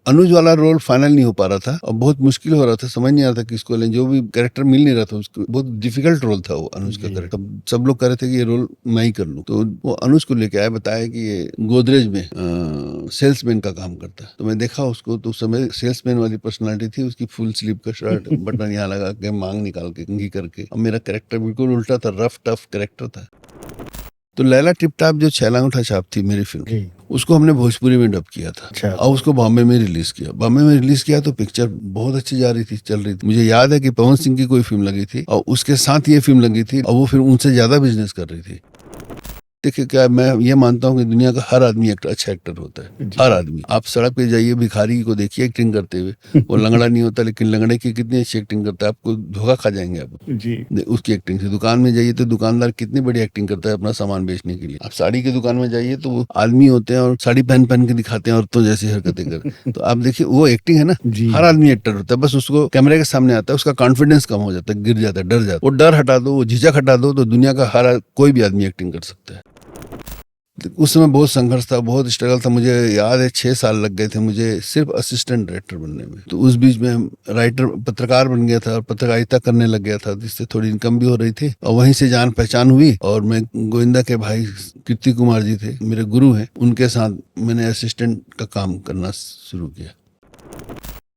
अनुज वाला role final नहीं हो पा रहा था और बहुत मुश्किल हो रहा था, समझ नहीं आ रहा था किसको लें, जो भी कैरेक्टर मिल नहीं रहा था उसको। बहुत डिफिकल्ट रोल था वो अनुज का कैरेक्टर। सब लोग कह रहे थे कि ये रोल मैं ही कर लूं, तो वो अनुज को लेके आए, बताया कि ये गोदरेज में सेल्समैन का काम करता है। तो मैं देखा उसको, तो उस समय सेल्समैन वाली पर्सनालिटी थी उसकी, फुल स्लीव का शर्ट, बटन यहाँ लगा के, मांग निकाल के, कंघी करके। अब मेरा कैरेक्टर बिल्कुल उल्टा था, रफ टफ कैरेक्टर था। तो लैला टिपटाप जो छैला अंगूठा छाप थी मेरी फिल्म, उसको हमने भोजपुरी में डब किया था और उसको बॉम्बे में रिलीज किया। बॉम्बे में रिलीज किया तो पिक्चर बहुत अच्छी जा रही थी, चल रही थी। मुझे याद है कि पवन सिंह की कोई फिल्म लगी थी और उसके साथ ये फिल्म लगी थी और वो फिल्म उनसे ज्यादा बिजनेस कर रही थी। देखिए, क्या मैं ये मानता हूँ कि दुनिया का हर आदमी अच्छा एक्टर होता है, हर आदमी। आप सड़क पे जाइए, भिखारी को देखिए एक्टिंग करते हुए, वो लंगड़ा नहीं होता, लेकिन लंगड़े की कितनी अच्छी एक्टिंग करता है, आपको धोखा खा जाएंगे आप जी उसकी एक्टिंग से। दुकान में जाइए तो दुकानदार कितनी बड़ी एक्टिंग करता है अपना सामान बेचने के लिए। आप साड़ी की दुकान में जाइए तो वो आदमी होते हैं और साड़ी पहन पहन के दिखाते हैं औरतों जैसी हरकतें कर। तो आप देखिए, वो एक्टिंग है ना, हर आदमी एक्टर होता है, बस उसको कैमरे के सामने आता है, उसका कॉन्फिडेंस कम हो जाता है, गिर जाता है, डर जाता है। वो डर हटा दो, वो झिझक हटा दो, तो दुनिया का हर कोई भी आदमी एक्टिंग कर सकता है। उस समय बहुत संघर्ष था, बहुत स्ट्रगल था। मुझे याद है 6 साल लग गए थे मुझे सिर्फ असिस्टेंट डायरेक्टर बनने में। तो उस बीच में राइटर, पत्रकार बन गया था और पत्रकारिता करने लग गया था, जिससे थोड़ी इनकम भी हो रही थी और वहीं से जान पहचान हुई। और मैं, गोविंदा के भाई कीर्ति कुमार जी थे, मेरे गुरु हैं, उनके साथ मैंने असिस्टेंट का काम करना शुरू किया।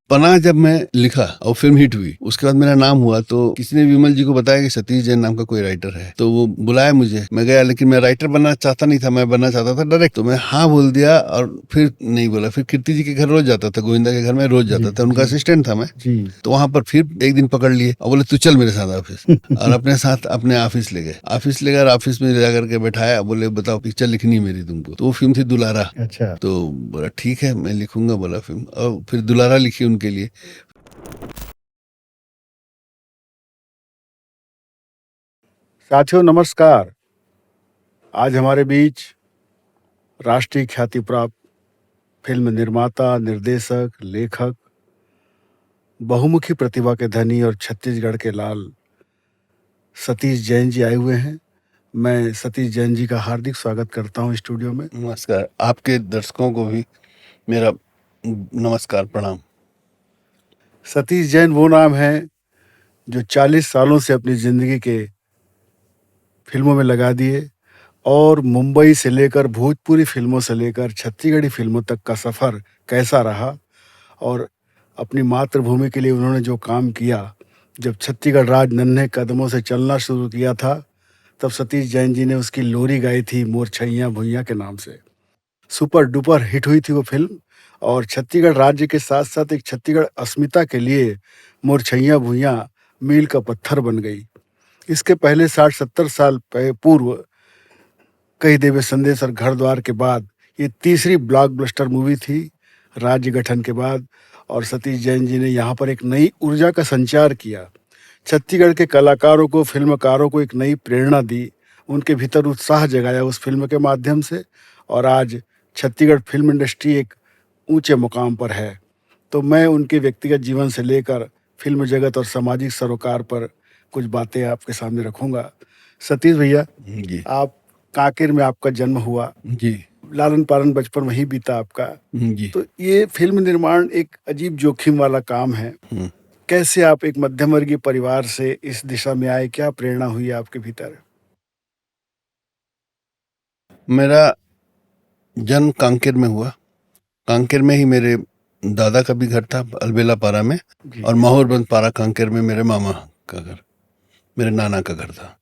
पनाह जब मैं लिखा और फिल्म हिट हुई, उसके बाद मेरा नाम हुआ, तो किसी ने विमल जी को बताया कि सतीश जैन नाम का कोई राइटर है। तो वो बुलाया मुझे, मैं गया, लेकिन मैं राइटर बनना चाहता नहीं था, मैं बनना चाहता था डायरेक्ट। तो मैं हाँ बोल दिया और फिर नहीं बोला। फिर कीर्ति जी के घर रोज जाता था, गोविंदा के घर में रोज जाता था, उनका असिस्टेंट था मैं। तो वहां पर फिर एक दिन पकड़ लिए और बोले तू चल मेरे साथ ऑफिस। और अपने साथ अपने ऑफिस ले गए। ऑफिस ले गए, ऑफिस में जाकर के बैठाया, बोले बताओ पिक्चर लिखनी मेरी तुमको। तो वो फिल्म थी दुलारा। अच्छा। तो बोला ठीक है मैं लिखूंगा, बोला फिल्म। और फिर दुलारा लिखी उनके लिए। साथियों नमस्कार। आज हमारे बीच राष्ट्रीय ख्याति प्राप्त फिल्म निर्माता, निर्देशक, लेखक, बहुमुखी प्रतिभा के धनी और छत्तीसगढ़ के लाल सतीश जैन जी आए हुए हैं। मैं सतीश जैन जी का हार्दिक स्वागत करता हूं स्टूडियो में। नमस्कार, आपके दर्शकों को भी मेरा नमस्कार, प्रणाम। सतीश जैन वो नाम है जो 40 सालों से अपनी जिंदगी के फिल्मों में लगा दिए और मुंबई से लेकर भोजपुरी फिल्मों से लेकर छत्तीसगढ़ी फिल्मों तक का सफ़र कैसा रहा और अपनी मातृभूमि के लिए उन्होंने जो काम किया। जब छत्तीसगढ़ राज नन्हे कदमों से चलना शुरू किया था, तब सतीश जैन जी ने उसकी लोरी गाई थी मोरछैया भुइयां के नाम से। सुपर डुपर हिट हुई थी वो फिल्म और छत्तीसगढ़ राज्य के साथ साथ एक छत्तीसगढ़ अस्मिता के लिए मोरछैया भुइयां मील का पत्थर बन गई। इसके पहले 60-70 साल पूर्व कई देवे संदेश और घर द्वार के बाद ये तीसरी ब्लॉकबस्टर मूवी थी राज्य गठन के बाद। और सतीश जैन जी ने यहाँ पर एक नई ऊर्जा का संचार किया, छत्तीसगढ़ के कलाकारों को, फिल्मकारों को एक नई प्रेरणा दी, उनके भीतर उत्साह जगाया उस फिल्म के माध्यम से। और आज छत्तीसगढ़ फिल्म इंडस्ट्री एक ऊंचे मुकाम पर है। तो मैं उनके व्यक्तिगत जीवन से लेकर फिल्म जगत और सामाजिक सरोकार पर कुछ बातें आपके सामने रखूंगा। सतीश भैया जी आप, कांकेर में आपका जन्म हुआ, जी लालन पालन बचपन वहीं बीता आपका। जी। तो ये फिल्म निर्माण एक अजीब जोखिम वाला काम है। कैसे आप एक मध्यम वर्गीय परिवार से इस दिशा में आए, क्या प्रेरणा हुई आपके भीतर? मेरा जन्म कांकेर में हुआ। कांकेर में ही मेरे दादा का भी घर था, अलबेला पारा में, और माहौरबंद पारा कांकेर में मेरे मामा का घर, मेरे नाना का घर था।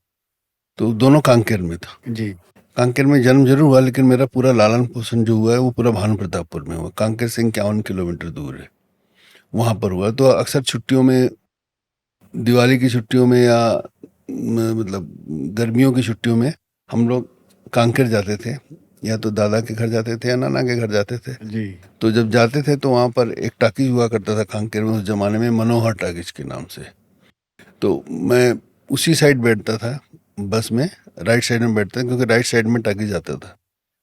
तो दोनों कांकेर में था जी। कांकेर में जन्म जरूर हुआ, लेकिन मेरा पूरा लालन पोषण जो हुआ है वो पूरा भानु प्रतापपुर में हुआ। कांकेर से 51 किलोमीटर दूर है, वहां पर हुआ। तो अक्सर छुट्टियों में, दिवाली की छुट्टियों में या मतलब गर्मियों की छुट्टियों में हम लोग कांकेर जाते थे, या तो दादा के घर जाते थे या नाना के घर जाते थे। जी। तो जब जाते थे तो वहाँ पर एक टाकीज हुआ करता था कांकेर में उस जमाने में, मनोहर टाकीज के नाम से। तो मैं उसी साइड बैठता था बस में, राइट साइड में बैठता था, क्योंकि राइट साइड में टाकीज आता था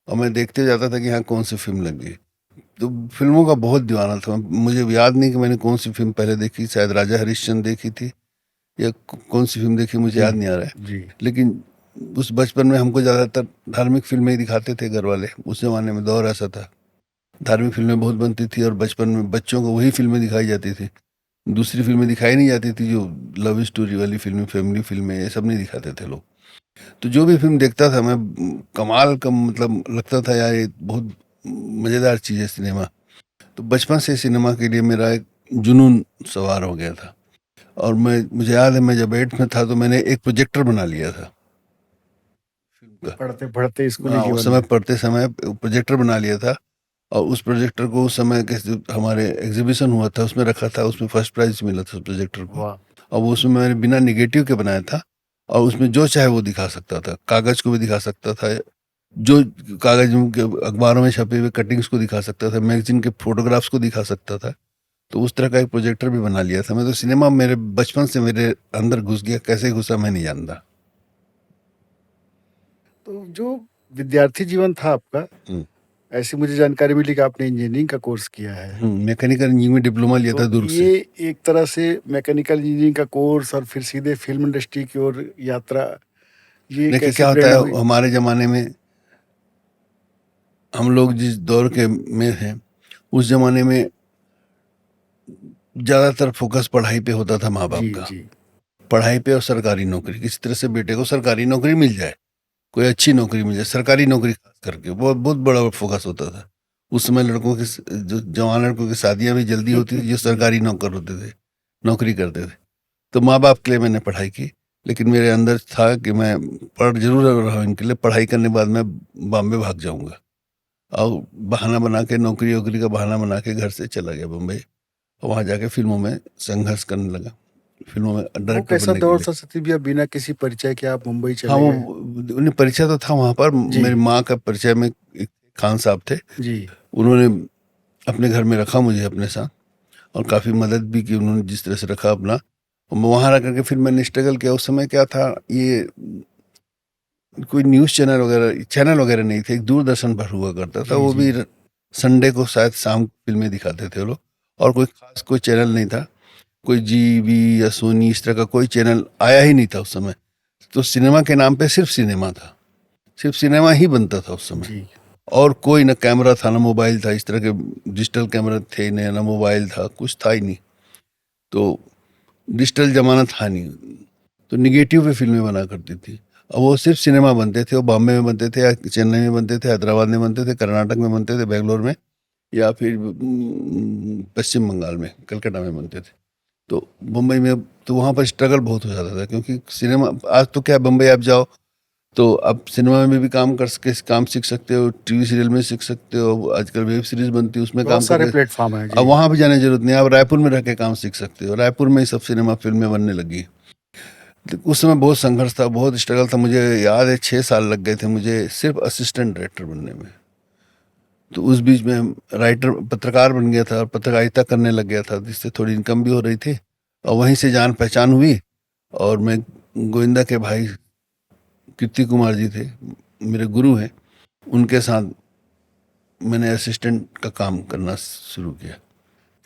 और मैं देखते जाता था कि यहाँ कौन सी फिल्म लग गई। तो फिल्मों का बहुत दीवाना था। मुझे याद नहीं कि मैंने कौन सी फिल्म पहले देखी, शायद राजा हरिश्चंद्र देखी थी या कौन सी फिल्म देखी, मुझे याद नहीं आ रहा है जी। लेकिन उस बचपन में हमको ज़्यादातर धार्मिक फिल्में ही दिखाते थे घर वाले, उस जमाने में दौर ऐसा था। धार्मिक फिल्में बहुत बनती थी और बचपन में बच्चों को वही फिल्में दिखाई जाती थी, दूसरी फिल्में दिखाई नहीं जाती थी, जो लव स्टोरी वाली फिल्में, फैमिली फिल्में, ये सब नहीं दिखाते थे लोग। तो जो भी फिल्म देखता था मैं, कमाल का मतलब लगता था यार, ये बहुत मज़ेदार चीज़ है सिनेमा। तो बचपन से सिनेमा के लिए मेरा एक जुनून सवार हो गया था। और मुझे याद है, मैं जब 8th में था तो मैंने एक प्रोजेक्टर बना लिया था फिल्म का। पढ़ते पढ़ते स्कूली हाँ, उस जीवन समय में। पढ़ते समय प्रोजेक्टर बना लिया था। और उस प्रोजेक्टर को उस समय के जो हमारे एग्जीबिशन हुआ था उसमें रखा था, उसमें फर्स्ट प्राइज मिला था उस प्रोजेक्टर को। वाह। और वो उसमें मैंने बिना निगेटिव के बनाया था। और उसमें जो चाहे वो दिखा सकता था, कागज को भी दिखा सकता था, जो कागज के अखबारों में छपे हुए कटिंग्स को दिखा सकता था, मैगजीन के फोटोग्राफ्स को दिखा सकता था। तो उस तरह का एक प्रोजेक्टर भी बना लिया था मैं। तो सिनेमा मेरे बचपन से मेरे अंदर घुस गया, कैसे घुसा मैं नहीं जानता। तो जो विद्यार्थी जीवन था आपका, हम्म। ऐसी मुझे जानकारी मिली कि आपने इंजीनियरिंग का कोर्स किया है। मैकेनिकल इंजीनियरिंग में डिप्लोमा लिया था तो दुर्ग से। ये एक तरह से मैकेनिकल इंजीनियरिंग का कोर्स और फिर सीधे फिल्म इंडस्ट्री की ओर यात्रा, ये देखिए कैसे क्या होता प्रेरणा है, हुई? हमारे ज़माने में हम लोग जिस दौर के में हैं, उस ज़माने में ज़्यादातर फोकस पढ़ाई पे होता था माँ बाप जी का। जी। पढ़ाई पे और सरकारी नौकरी, किसी तरह से बेटे को सरकारी नौकरी मिल जाए, कोई अच्छी नौकरी मिल जाए, सरकारी नौकरी खास करके बहुत बहुत बड़ा फोकस होता था। उस समय लड़कों की, जो जवान लड़कों की शादियां भी जल्दी होती थी जो जी। सरकारी नौकर होते थे, नौकरी करते थे। तो माँ बाप के लिए मैंने पढ़ाई की, लेकिन मेरे अंदर था कि मैं पढ़ जरूर रहा हूँ इनके लिए, पढ़ाई करने के बाद मैं बॉम्बे भाग जाऊंगा। और बहाना बना के, नौकरी वोकरी का बहाना बना के घर से चला गया बम्बई। और वहाँ जाके फिल्मों में संघर्ष करने लगा, फिल्मों में वो डायरेक्टर कैसा बनने के दौर लिए। था सतीश भैया, बिना किसी परिचय के आप मुंबई हाँ, चले वो गए? उन्हें परिचय तो था वहाँ पर, जी मेरी माँ का परिचय में एक खान साहब थे। जी। उन्होंने अपने घर में रखा मुझे अपने साथ, और काफ़ी मदद भी की उन्होंने, जिस तरह से रखा अपना। और मैं वहाँ रह करके फिर मैंने स्ट्रगल किया। उस समय क्या था, ये कोई न्यूज़ चैनल वगैरह नहीं थे, एक दूरदर्शन पर हुआ करता था, जी वो जी। भी संडे को शायद शाम को फिल्में दिखाते थे वो लोग। और कोई खास कोई चैनल नहीं था, कोई जीवी या सोनी इस तरह का कोई चैनल आया ही नहीं था उस समय। तो सिनेमा के नाम पे सिर्फ सिनेमा था, सिर्फ सिनेमा ही बनता था उस समय। जी। और कोई ना कैमरा था, ना मोबाइल था, इस तरह के डिजिटल कैमरा थे नहीं, ना मोबाइल था, कुछ था ही नहीं। तो डिजिटल जमाना था नहीं। तो निगेटिव पे फिल्में बना करती थी। और वो सिर्फ सिनेमा बनते थे, वो बॉम्बे में बनते थे, या चेन्नई में बनते थे, हैदराबाद में बनते थे, कर्नाटक में बनते थे, बेंगलोर में, या फिर पश्चिम बंगाल में, कलकत्ता में बनते थे। तो मुंबई में, तो वहाँ पर स्ट्रगल बहुत हो जाता था, क्योंकि सिनेमा आज तो क्या, बम्बई आप जाओ तो आप सिनेमा में भी काम कर सके, काम सीख सकते हो, टीवी सीरियल में सीख सकते हो, आजकल वेब सीरीज बनती है उसमें बहुत काम सारे करके। प्लेटफॉर्म हैं अब जी। वहाँ भी जाने की जरूरत नहीं, आप रायपुर में रह के काम सीख सकते हो, रायपुर में ही सब सिनेमा फिल्में बनने लगी। तो उस समय बहुत संघर्ष था, बहुत स्ट्रगल था। मुझे याद है 6 साल लग गए थे मुझे सिर्फ असिस्टेंट डायरेक्टर बनने में। तो उस बीच में राइटर, पत्रकार बन गया था और पत्रकारिता करने लग गया था, जिससे थोड़ी इनकम भी हो रही थी। और वहीं से जान पहचान हुई। और मैं, गोविंदा के भाई कीर्ति कुमार जी थे, मेरे गुरु हैं, उनके साथ मैंने असिस्टेंट का काम करना शुरू किया।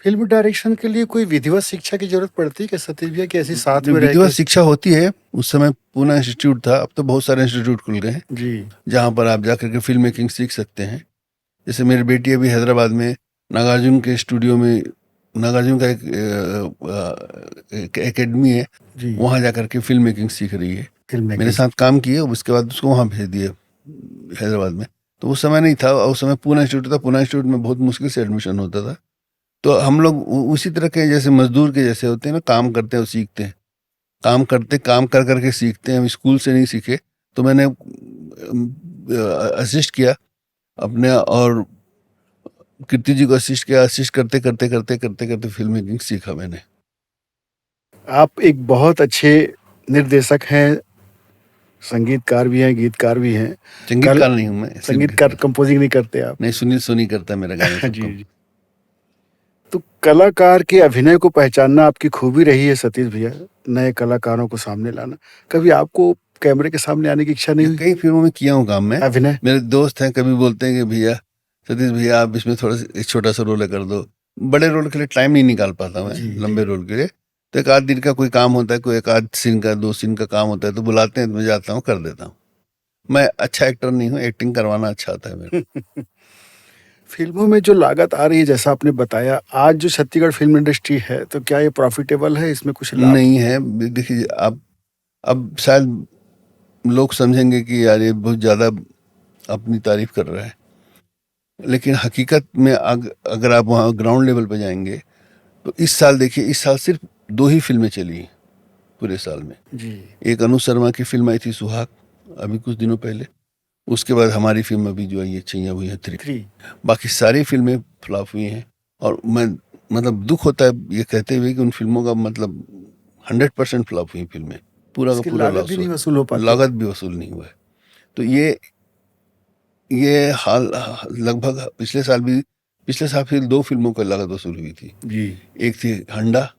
फिल्म डायरेक्शन के लिए कोई विधिवत शिक्षा की जरूरत पड़ती है क्या सतीश भैया, कि ऐसे साथ में रह विधिवत के? शिक्षा होती है, उस समय पूना इंस्टीट्यूट था, अब तो बहुत सारे इंस्टीट्यूट खुल गए हैं जी जहाँ पर आप जाकर के फिल्म मेकिंग सीख सकते हैं। जैसे मेरी बेटी अभी हैदराबाद में नागार्जुन के स्टूडियो में, नागार्जुन का एक एकेडमी है, जी। वहाँ जाकर के फिल्म मेकिंग सीख रही है। फिल्म मेरे मेकिंग। साथ काम किए, उसके बाद उसको वहाँ भेज दिया हैदराबाद में। तो उस समय नहीं था, उस समय पूना इंस्टीट्यूट था, पूना इंस्टीट्यूट में बहुत मुश्किल से एडमिशन होता था। तो हम लोग उसी तरह के, जैसे मजदूर के जैसे होते हैं ना, काम करते हैं और सीखते हैं, काम करते, काम कर करके सीखते हैं। हम स्कूल से नहीं सीखे। तो मैंने असिस्ट किया अपने, और कीर्ति जी को असिस्ट किया, असिस्ट करते करते करते करते करते फिल्म मेकिंग सीखा मैंने। आप एक बहुत अच्छे निर्देशक हैं, संगीतकार भी हैं, गीतकार भी हैं। कल संगीतकार नहीं हूँ मैं, संगीतकार, कंपोजिंग नहीं करते आप? नहीं, सुनील सोनी करता है मेरा गाने जी सबको। जी। तो कलाकार के अभिनय को पहचानना आपकी खूबी रही है सतीश भैया, नए कलाकारों को सामने लाना। कभी आपको कैमरे के सामने आने की इच्छा नहीं हुई? कई फिल्मों में किया हूँ काम मैं। अभिनय। मेरे दोस्त हैं, कभी बोलते हैं कि भैया, सतीश भैया आप इसमें थोड़ा सा एक छोटा सा रोल कर दो। बड़े रोल के लिए टाइम नहीं निकाल पाता मैं, जी जी। लंबे रोल के लिए। तो एक आध दिन का कोई काम होता है, कोई एक आध सीन का, 2 सीन का काम होता है, तो बुलाते हैं तो मैं जाता हूँ, कर देता हूँ। मैं अच्छा एक्टर नहीं हूँ, एक्टिंग करवाना अच्छा आता है मेरे। फिल्मों में जो लागत आ रही है, जैसा आपने बताया, आज जो छत्तीसगढ़ फिल्म इंडस्ट्री है, तो क्या ये प्रॉफिटेबल है? इसमें कुछ लाभ? नहीं है। देखिए, अब शायद लोग समझेंगे कि यार ये बहुत ज़्यादा अपनी तारीफ कर रहा है, लेकिन हकीकत में अगर आप वहाँ ग्राउंड लेवल पे जाएंगे तो इस साल देखिए, इस साल सिर्फ 2 ही फिल्में चली हैं पूरे साल में। जी। एक अनु शर्मा की फिल्म आई थी सुहाग, अभी कुछ दिनों पहले। उसके बाद हमारी फिल्म अभी जो आई है छैया हुई है 3। 3। बाकी सारी फिल्में फ्लॉप हुई हैं। और मैं मतलब दुख होता है ये कहते हुए कि उन फिल्मों का मतलब 100% फ्लॉप हुई फिल्में, पूरा का इसकी पूरा लागत लॉस भी नहीं हुआ, वसूल हो पाती। लागत भी वसूल नहीं हुआ है। तो ये हाल लगभग पिछले साल फिर 2 फिल्मों की लागत वसूल हुई थी। जी। एक थी हंडा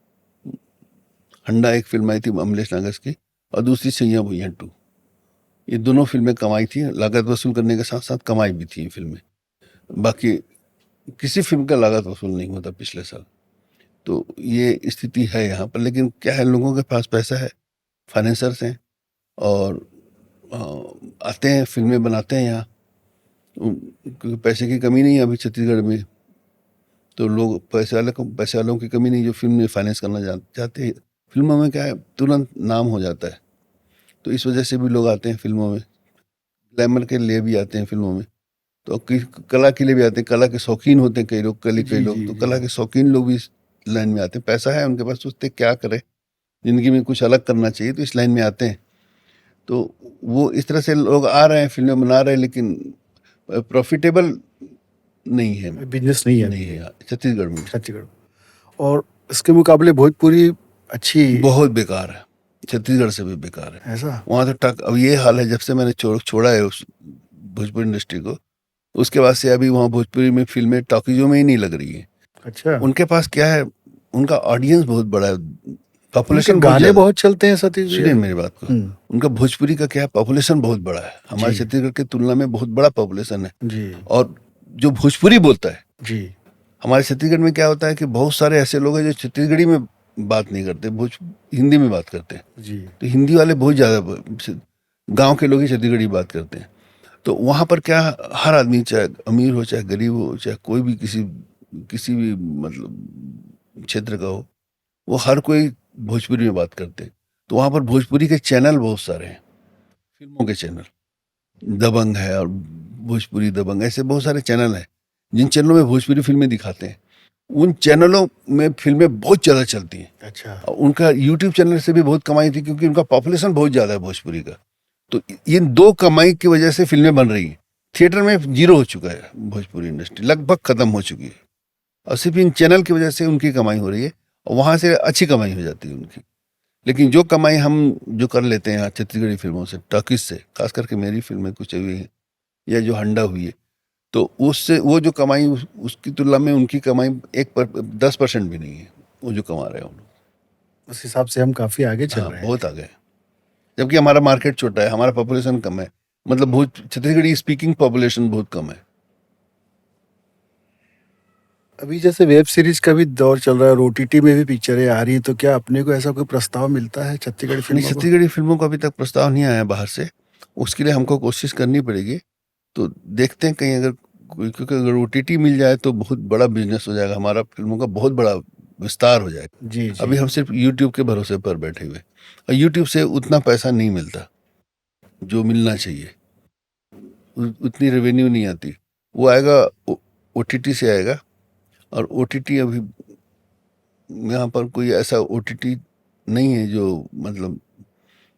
हंडा एक फिल्म आई थी अमलेश नागस की, और दूसरी सैया भुइयां 2। ये दोनों फिल्में कमाई थी, लागत वसूल करने के साथ साथ कमाई भी थी ये फिल्में। बाकी किसी फिल्म का लागत वसूल नहीं होता पिछले साल। तो ये स्थिति है यहाँ पर। लेकिन क्या है, लोगों के पास पैसा है, फाइनेंसर्स हैं, और आते हैं फिल्में बनाते हैं यहाँ, क्योंकि पैसे की कमी नहीं है अभी छत्तीसगढ़ में। तो लोग पैसे वालों की कमी नहीं जो फिल्म में फाइनेंस करना चाहते हैं। फिल्मों में क्या है, तुरंत नाम हो जाता है, तो इस वजह से भी लोग आते हैं फिल्मों में, ग्लैमर के लिए भी आते हैं फिल्मों में। तो कला के लिए भी आते हैं, कला के शौकीन होते हैं कई लोग, कई जी, लोग जी, तो जी। कला के शौकीन लोग भी इस लाइन में आते हैं। पैसा है उनके पास, सोचते क्या करें, जिंदगी में कुछ अलग करना चाहिए, तो इस लाइन में आते हैं। तो वो इस तरह से लोग आ रहे हैं, फिल्में बना रहे हैं, लेकिन प्रॉफिटेबल नहीं है। बिजनेस नहीं है नहीं अभी है छत्तीसगढ़ में। छत्तीसगढ़। और इसके मुकाबले भोजपुरी अच्छी। बहुत बेकार है, छत्तीसगढ़ से भी बेकार है। ऐसा? वहाँ तो टक अब ये हाल है, जब से मैंने छोड़ा है उस भोजपुरी इंडस्ट्री को, उसके बाद से अभी वहाँ भोजपुरी में फिल्में टॉकीजों में ही नहीं लग रही है। अच्छा। उनके पास क्या है, उनका ऑडियंस बहुत बड़ा है, उनके पॉपुलेशन बहुत गाने ज्यादा। बहुत चलते हैं सतीश सुनिए भैया। मेरी बात को, उनका भोजपुरी का क्या है, पॉपुलेशन बहुत बड़ा है, हमारे जी। छत्तीसगढ़ की तुलना में बहुत बड़ा पॉपुलेशन है। जी। और जो भोजपुरी बोलता है, जी। हमारे छत्तीसगढ़ में क्या होता है कि बहुत सारे ऐसे लोग हैं जो छत्तीसगढ़ी में बात नहीं करते, हिंदी में बात करते हैं। जी। तो हिंदी वाले बहुत ज़्यादा, गांव के लोग ही छत्तीसगढ़ी बात करते हैं। तो वहाँ पर क्या, हर आदमी चाहे अमीर हो चाहे गरीब हो, चाहे कोई भी किसी भी मतलब क्षेत्र का हो, वो हर कोई भोजपुरी में बात करते हैं। तो वहाँ पर भोजपुरी के चैनल बहुत सारे हैं, फिल्मों के चैनल, दबंग है और भोजपुरी दबंग, ऐसे बहुत सारे चैनल हैं जिन चैनलों में भोजपुरी फिल्में दिखाते हैं। उन चैनलों में फिल्में बहुत ज़्यादा चलती हैं। अच्छा। और उनका यूट्यूब चैनल से भी बहुत कमाई थी, क्योंकि उनका पॉपुलेशन बहुत ज़्यादा है भोजपुरी का। तो इन 2 कमाई की वजह से फिल्में बन रही हैं। थिएटर में जीरो हो चुका है, भोजपुरी इंडस्ट्री लगभग खत्म हो चुकी है, और सिर्फ इन चैनल की वजह से उनकी कमाई हो रही है, और वहाँ से अच्छी कमाई हो जाती है उनकी। लेकिन जो कमाई हम जो कर लेते हैं यहाँ छत्तीसगढ़ी फिल्मों से, टॉकीज से, खास करके मेरी फिल्में कुछ हुई हैं या जो हंडा हुई है, तो उससे वो जो कमाई उसकी तुलना में उनकी कमाई 10% भी नहीं है वो जो कमा रहे हैं उन लोग। उस हिसाब से हम काफी आगे चल हाँ, रहे हैं। बहुत आगे है। जबकि हमारा मार्केट छोटा है, हमारा पॉपुलेशन कम है, मतलब बहुत छत्तीसगढ़ी स्पीकिंग पॉपुलेशन बहुत कम है। अभी जैसे वेब सीरीज का भी दौर चल रहा है और ओटीटी में भी पिक्चरें आ रही हैं, तो क्या अपने को ऐसा कोई प्रस्ताव मिलता है छत्तीसगढ़ी नहीं, फिल्मों को? छत्तीसगढ़ी फिल्मों का अभी तक प्रस्ताव नहीं आया बाहर से। उसके लिए हमको कोशिश करनी पड़ेगी। तो देखते हैं कहीं अगर क्योंकि अगर ओटीटी मिल जाए तो बहुत बड़ा बिजनेस हो जाएगा, हमारा फिल्मों का बहुत बड़ा विस्तार हो जाएगा। जी, जी। अभी हम सिर्फ यूट्यूब के भरोसे पर बैठे हुए, और यूट्यूब से उतना पैसा नहीं मिलता जो मिलना चाहिए, उतनी रेवेन्यू नहीं आती। वो आएगा ओटीटी से आएगा, और ओटीटी अभी यहाँ पर कोई ऐसा ओटीटी नहीं है जो मतलब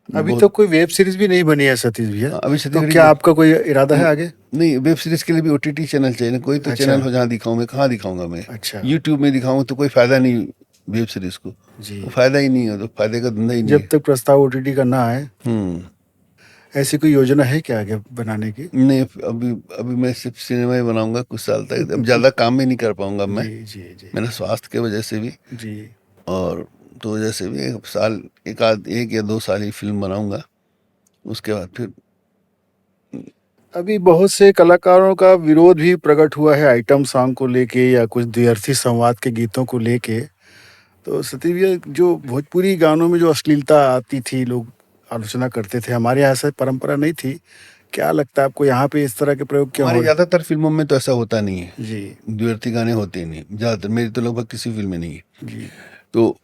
अभी बहुत। तो कोई वेब सीरीज भी नहीं बनी है सतीश भैया। अभी तो छत्तीसगढ़ी क्या आपका कोई इरादा है आगे? नहीं, वेब सीरीज के लिए भी ओटीटी चैनल चाहिए ना। कोई तो अच्छा। चैनल हो जहाँ दिखाऊं, मैं कहाँ दिखाऊंगा मैं? अच्छा। यूट्यूब में दिखाऊं तो कोई फायदा नहीं वेब सीरीज को, जी। तो फायदा ही नहीं है, तो फायदे का धंधा ही नहीं जब है। तक प्रस्ताव ओटीटी का ना आए, हम्म। ऐसी कोई योजना है क्या आगे बनाने की? नहीं, अभी अभी मैं सिर्फ सिनेमा ही बनाऊंगा कुछ साल तक। अब ज्यादा काम भी नहीं कर पाऊंगा मैं, जी, जी, जी। मेरा स्वास्थ्य की वजह से भी, जी। और तो वजह से भी एक या 2 साल ही फिल्म बनाऊंगा। उसके बाद फिर अभी बहुत से कलाकारों का विरोध भी प्रकट हुआ है आइटम सॉन्ग को लेके या कुछ द्व्यर्थी संवाद के गीतों को लेके। तो सतीश भैया, जो भोजपुरी गानों में जो अश्लीलता आती थी, लोग आलोचना करते थे, हमारे यहाँ ऐसा परंपरा नहीं थी। क्या लगता है आपको यहाँ पे इस तरह के प्रयोग क्यों हो हमारी रहे ज्यादातर फिल्मों में तो ऐसा होता नहीं है, हैं? जी द्व्यर्थी गाने होते ही नहीं ज्यादातर, मेरी तो लगभग किसी फिल्म में नहीं है। जी तो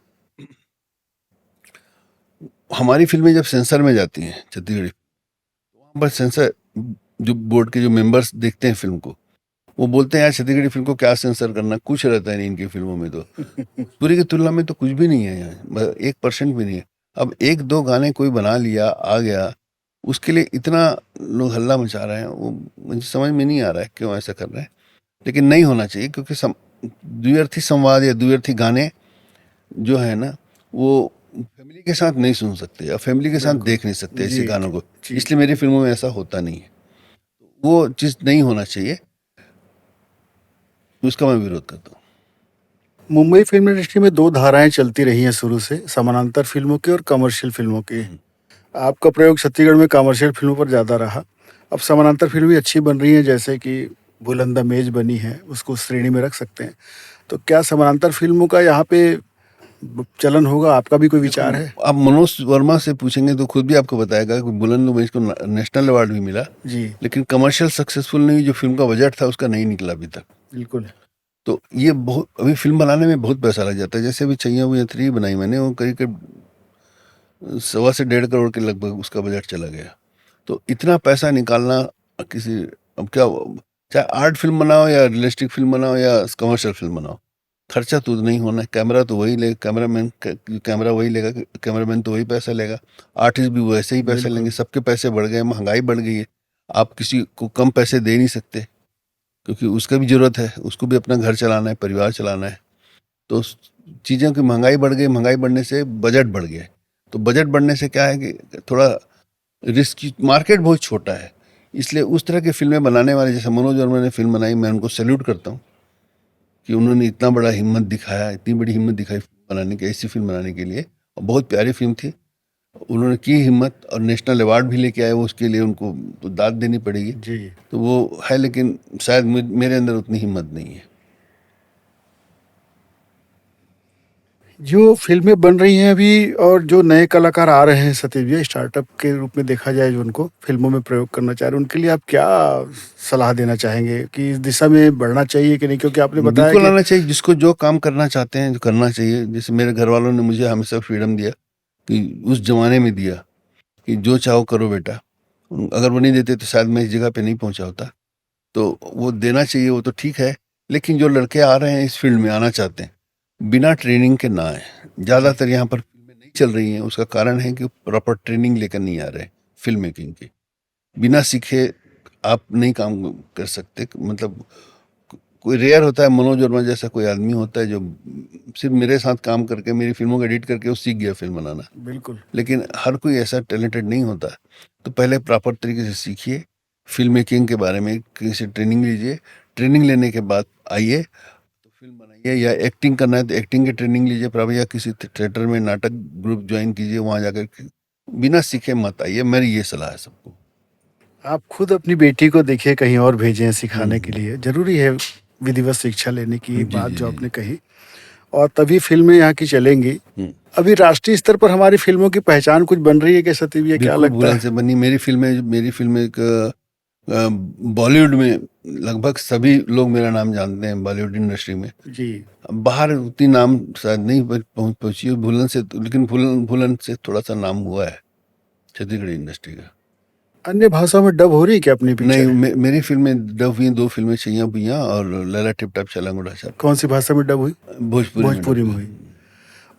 हमारी फिल्में जब सेंसर में जाती हैं छत्तीसगढ़ी, तो वहाँ पर सेंसर जो बोर्ड के जो मेंबर्स देखते हैं फिल्म को, वो बोलते हैं यार छत्तीसगढ़ी फिल्म को क्या सेंसर करना, कुछ रहता है नहीं इनकी फिल्मों में, तो पूरी की तुलना में तो कुछ भी नहीं है यहाँ, 1% भी नहीं है। अब एक दो गाने कोई बना लिया आ गया, उसके लिए इतना लोग हल्ला मचा रहे हैं, वो मुझे समझ में नहीं आ रहा है क्यों ऐसा कर रहे हैं। लेकिन नहीं होना चाहिए, क्योंकि द्व्यर्थी संवाद या द्व्यर्थी गाने जो है ना, वो फैमिली के साथ नहीं सुन सकते या फैमिली के साथ बिल्कुल। देख नहीं सकते ऐसे जी गानों को। जी इसलिए मेरी फिल्मों में ऐसा होता नहीं है, वो चीज़ नहीं होना चाहिए, उसका मैं विरोध करता हूँ। मुंबई फिल्म इंडस्ट्री में दो धाराएं चलती रही हैं शुरू से, समानांतर फिल्मों की और कमर्शियल फिल्मों की। आपका प्रयोग छत्तीसगढ़ में कमर्शियल फिल्मों पर ज़्यादा रहा। अब समानांतर फिल्म भी अच्छी बन रही हैं, जैसे कि बुलंद मेज बनी है, उसको उस श्रेणी में रख सकते हैं। तो क्या समानांतर फिल्मों का यहाँ पे चलन होगा? आपका भी कोई विचार है? आप मनोज वर्मा से पूछेंगे तो खुद भी आपको बताएगा कि बुलंद में इसको नेशनल अवार्ड भी मिला, जी लेकिन कमर्शियल सक्सेसफुल नहीं, जो फिल्म का बजट था उसका नहीं निकला अभी तक। बिल्कुल। तो ये बहुत, अभी फिल्म बनाने में बहुत पैसा लग जाता है। जैसे अभी छैया भुइयां 3 बनाई मैंने, वो करीब करीब 1.25 से 1.5 करोड़ के लगभग उसका बजट चला गया। तो इतना पैसा निकालना किसी, अब क्या, चाहे आर्ट फिल्म बनाओ या रियलिस्टिक फिल्म बनाओ या कमर्शियल फिल्म बनाओ, खर्चा तो नहीं होना है। कैमरा तो वही लेगा, कैमरा वही लेगा, कैमरामैन तो वही पैसा लेगा, आर्टिस्ट भी वैसे ही पैसे बिल्कुल। लेंगे। सबके पैसे बढ़ गए, महंगाई बढ़ गई है, आप किसी को कम पैसे दे नहीं सकते, क्योंकि उसका भी जरूरत है, उसको भी अपना घर चलाना है, परिवार चलाना है। तो चीज़ों की महंगाई बढ़ गई, महंगाई बढ़ने से बजट बढ़ गया। तो बजट बढ़ने से क्या है कि थोड़ा रिस्क, मार्केट बहुत छोटा है, इसलिए उस तरह की फिल्में बनाने वाले, जैसे मनोज वर्मा ने फिल्म बनाई, मैं उनको सैल्यूट करता हूँ कि उन्होंने इतना बड़ा हिम्मत दिखाया, इतनी बड़ी हिम्मत दिखाई बनाने की, ऐसी फिल्म बनाने के लिए। और बहुत प्यारी फिल्म थी, उन्होंने की हिम्मत, और नेशनल अवार्ड भी लेके आए वो, उसके लिए उनको तो दाद देनी पड़ेगी। जी तो वो है, लेकिन शायद मेरे अंदर उतनी हिम्मत नहीं है। जो फिल्में बन रही हैं अभी और जो नए कलाकार आ रहे हैं सतीश भैया, स्टार्टअप के रूप में देखा जाए, जो उनको फिल्मों में प्रयोग करना चाह रहे हैं, उनके लिए आप क्या सलाह देना चाहेंगे कि इस दिशा में बढ़ना चाहिए कि नहीं? क्योंकि आपने बताया बिल्कुल कि आना चाहिए, जिसको जो काम करना चाहते हैं जो करना चाहिए। जैसे मेरे घर वालों ने मुझे हमेशा फ्रीडम दिया, कि उस जमाने में दिया कि जो चाहो करो बेटा, अगर वो नहीं देते तो शायद मैं इस जगह पे नहीं पहुंचा होता। तो वो देना चाहिए, वो तो ठीक है। लेकिन जो लड़के आ रहे हैं इस फील्ड में, आना चाहते हैं, बिना ट्रेनिंग के ना आए। ज़्यादातर यहाँ पर फिल्में नहीं चल रही हैं, उसका कारण है कि प्रॉपर ट्रेनिंग लेकर नहीं आ रहे फिल्म मेकिंग की। बिना सीखे आप नहीं काम कर सकते। मतलब कोई रेयर होता है, मनोज वर्मा जैसा कोई आदमी होता है जो सिर्फ मेरे साथ काम करके, मेरी फिल्मों को एडिट करके वो सीख गया फिल्म बनाना। बिल्कुल लेकिन हर कोई ऐसा टैलेंटेड नहीं होता। तो पहले प्रॉपर तरीके से सीखिए, फिल्म मेकिंग के बारे में किसी से ट्रेनिंग लीजिए, ट्रेनिंग लेने के बाद आइए तो फिल्म बनाइए। या एक्टिंग करना है तो एक्टिंग की ट्रेनिंग लीजिए प्रॉपर, या किसी थिएटर में नाटक ग्रुप ज्वाइन कीजिए, वहाँ जाकर के बिना सीखे मत आइए। मेरी ये सलाह है सबको। आप खुद अपनी बेटी को देखिए कहीं और भेजें सिखाने के लिए। जरूरी है विधिवत शिक्षा लेने की, जी बात जी जो जी। आपने कही, और तभी फिल्में यहाँ की चलेंगी। हम्म। अभी राष्ट्रीय स्तर पर हमारी फिल्मों की पहचान कुछ बन रही है क्या सतीश भैया? क्या बिल्कुल लगता बुलंद है? से बनी मेरी फिल्म एक बॉलीवुड में लगभग सभी लोग मेरा नाम जानते हैं, बॉलीवुड इंडस्ट्री में। जी अब बाहर उतनी नाम शायद नहीं पहुंची है भूलन से, लेकिन भूलन से थोड़ा सा नाम हुआ है छत्तीसगढ़ी इंडस्ट्री का। अन्य भाषाओं में डब हो रही है क्या अपनी नहीं, पिक्चर? मेरी फिल्में डब हुई, 2 फिल्में, छैया भुइयां और लैला टिपटाप चलांगुड़ा साहब। कौन सी भाषा में डब हुई? भोजपुरी में भोजपुरी डब में हुई। हुई।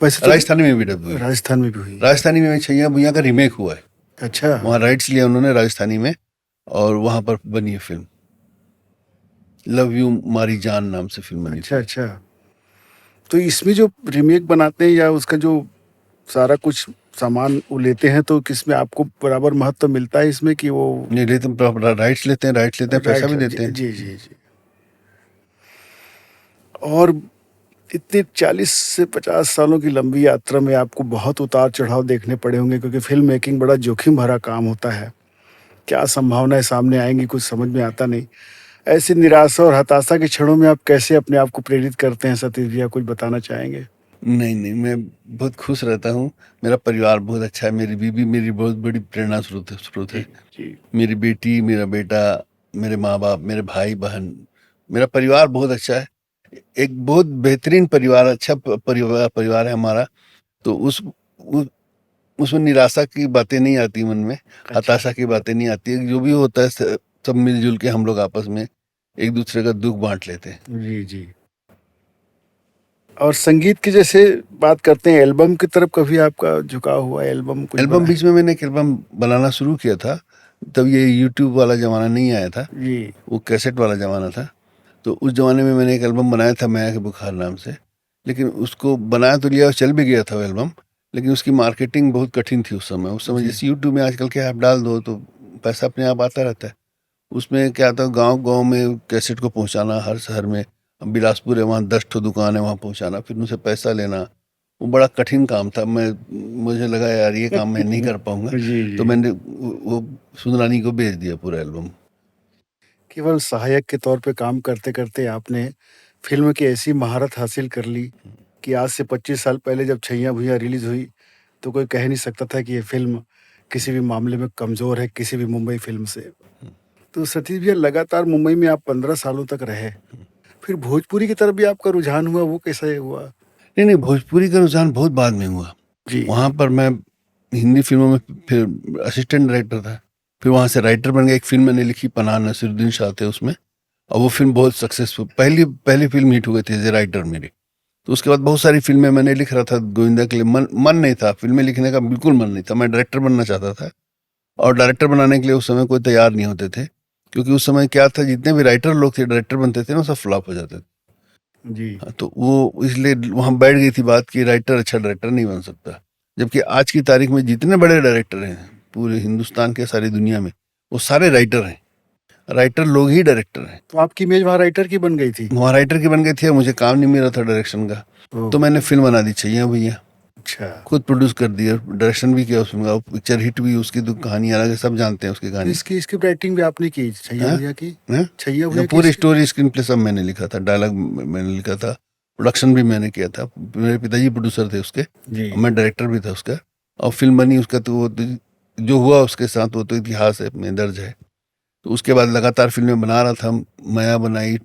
वैसे तो राजस्थानी में भी डब हुई। राजस्थान में भी हुई। राजस्थानी में छैया भुइयां का रीमेक हुआ है, अच्छा वहाँ राइट्स लिया उन्होंने राजस्थानी में, और वहाँ पर बनी है फिल्म। लव यू मारी जान नाम से फिल्म बनी अच्छा थी। अच्छा। तो इसमें जो रीमेक बनाते हैं या उसका जो सारा कुछ सामान वो लेते हैं, तो किसमें आपको बराबर महत्व मिलता है इसमें कि वो नहीं लेते, राइट्स लेते हैं, पैसा राइट? भी जी देते हैं। जी जी जी। और इतने 40 से 50 सालों की लंबी यात्रा में आपको बहुत उतार चढ़ाव देखने पड़े होंगे, क्योंकि फिल्म मेकिंग बड़ा जोखिम भरा काम होता है। क्या संभावनाएं सामने आएंगी कुछ समझ में आता नहीं। ऐसी निराशा और हताशा के क्षणों में आप कैसे अपने आप को प्रेरित करते हैं सतीश भैया? कुछ बताना चाहेंगे? नहीं नहीं, मैं बहुत खुश रहता हूँ। मेरा परिवार बहुत अच्छा है। मेरी बीवी मेरी बहुत बड़ी प्रेरणा स्रोत है। जी मेरी बेटी, मेरा बेटा, मेरे माँ बाप, मेरे भाई बहन, मेरा परिवार बहुत अच्छा है। एक बहुत बेहतरीन परिवार, अच्छा परिवार है हमारा। तो उसमें निराशा की बातें नहीं आती मन में, अच्छा हताशा की बातें नहीं आती। जो भी होता है सब मिलजुल के हम लोग आपस में एक दूसरे का दुख बांट लेते हैं। जी जी। और संगीत की जैसे बात करते हैं, एल्बम की तरफ कभी आपका झुकाव हुआ? एल्बम कुछ एल्बम बना है? बीच में मैंने एक एल्बम बनाना शुरू किया था। तब ये यूट्यूब वाला ज़माना नहीं आया था, जी वो कैसेट वाला ज़माना था। तो उस ज़माने में मैंने एक एल्बम बनाया था, माया के बुखार नाम से। लेकिन उसको बनाया तो लिया और चल भी गया था वो एल्बम, लेकिन उसकी मार्केटिंग बहुत कठिन थी उस समय। जी जैसे यूट्यूब में आजकल क्या आप डाल दो तो पैसा अपने आप आता रहता है। उसमें क्या था, गांव-गांव में कैसेट को पहुंचाना, हर शहर में। अब बिलासपुर है, वहाँ 10 ठो दुकान है, वहाँ पहुंचाना, फिर उनसे पैसा लेना, वो बड़ा कठिन काम था। मुझे लगा यार ये काम मैं नहीं कर पाऊँगा, जी तो जी। मैंने वो सुंदरानी को भेज दिया पूरा एल्बम। केवल सहायक के तौर पे काम करते करते आपने फिल्म की ऐसी महारत हासिल कर ली कि आज से 25 साल पहले जब छैया भुइयां रिलीज हुई तो कोई कह नहीं सकता था कि ये फिल्म किसी भी मामले में कमजोर है किसी भी मुंबई फिल्म से। तो सतीश भैया, लगातार मुंबई में आप 15 सालों तक रहे, फिर भोजपुरी की तरफ भी आपका रुझान हुआ, वो कैसे हुआ? नहीं, नहीं, भोजपुरी का रुझान बहुत बाद में हुआ। जी वहाँ पर मैं हिंदी फ़िल्मों में फिर असिस्टेंट डायरेक्टर था। फिर वहाँ से राइटर बन गया। एक फ़िल्म मैंने लिखी, पनाह नसीरुद्दीन शाह थे उसमें, और वो फ़िल्म बहुत सक्सेसफुल, पहली पहली फ़िल्म हिट हो गई थी एज़ ए राइटर मेरी। तो उसके बाद बहुत सारी फ़िल्में मैंने लिख रहा था गोविंदा के लिए। मन नहीं था, फ़िल्में लिखने का बिल्कुल मन नहीं था। मैं डायरेक्टर बनना चाहता था, और डायरेक्टर बनाने के लिए उस समय कोई तैयार नहीं होते थे। क्योंकि उस समय क्या था, जितने भी राइटर लोग थे, डायरेक्टर बनते थे ना, सब फ्लॉप हो जाते थे। जी हाँ, तो वो इसलिए वहाँ बैठ गई थी बात कि राइटर अच्छा डायरेक्टर नहीं बन सकता। जबकि आज की तारीख में जितने बड़े डायरेक्टर हैं पूरे हिंदुस्तान के, सारी दुनिया में, वो सारे राइटर हैं। राइटर लोग ही डायरेक्टर हैं। तो आपकी इमेज वहाँ राइटर की बन गई थी? वहाँ राइटर की बन गई थी और मुझे काम नहीं मिल रहा था डायरेक्शन का। तो ओह मैंने फिल्म बना दी छैया भैया, अच्छा। खुद प्रोड्यूस कर दिया, डायरेक्शन भी किया उस फिल्म का। पिक्चर हिट भी, उसकी तो कहानी अलग है, सब जानते हैं उसकी तो कहानी। इसकी स्क्रिप्ट राइटिंग भी आपने की छैया हैं? भैया की? हैं? छैया जो भैया की पूरी स्टोरी स्क्रीन प्ले सब मैंने लिखा था, डायलॉग मैंने लिखा था, प्रोडक्शन भी मैंने किया था। मेरे पिताजी प्रोड्यूसर थे उसके, जी और मैं डायरेक्टर भी था उसका। और फिल्म बनी उसका, तो वो तो जो हुआ उसके साथ वो तो इतिहास है, में दर्ज है। तो उसके बाद लगातार फिल्में बना रहा था। माया बनाई,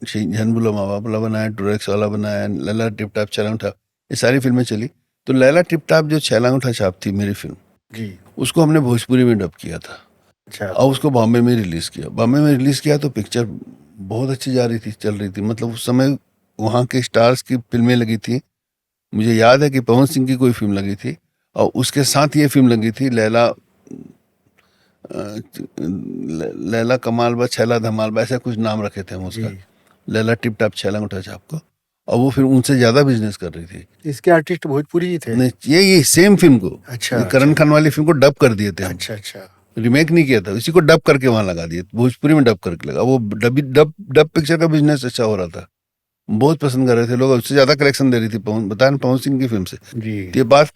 झन बुला माँ बापला बनाया, टूरेक्स वाला बनाया, लैला टिप टाप छलांग उठा, ये सारी फिल्में चली। तो लैला टिप टाप जो छलांग उठा छाप थी मेरी फिल्म, जी उसको हमने भोजपुरी में डब किया था, अच्छा। और उसको बॉम्बे में रिलीज़ किया। बॉम्बे में रिलीज़ किया तो पिक्चर बहुत अच्छी जा रही थी, चल रही थी। मतलब उस समय वहाँ के स्टार्स की फिल्में लगी थी। मुझे याद है कि पवन सिंह की कोई फिल्म लगी थी, और उसके साथ ये फिल्म लगी थी, लैला कमाल बा छैला धमाल बा, ऐसा कुछ नाम रखे थे हम जी उसका। लैला टिप टाप छैला उठा छाप को, और वो फिर उनसे ज़्यादा बिजनेस कर रही थी। इसके आर्टिस्ट भोजपुरी ही थे? नहीं, ये सेम फिल्म को, अच्छा ये अच्छा करण खान वाली फिल्म को डब कर दिए थे हम। अच्छा अच्छा। रीमेक नहीं किया था, इसी को डब करके वहां लगा दिए, भोजपुरी में डब करके लगा। वो डब पिक्चर का बिजनेस अच्छा हो रहा था, बहुत पसंद कर रहे थे लोग, उससे ज्यादा कलेक्शन दे रही थी पवन, बताया ना, पवन सिंह की फिल्म से। जी तो ये बात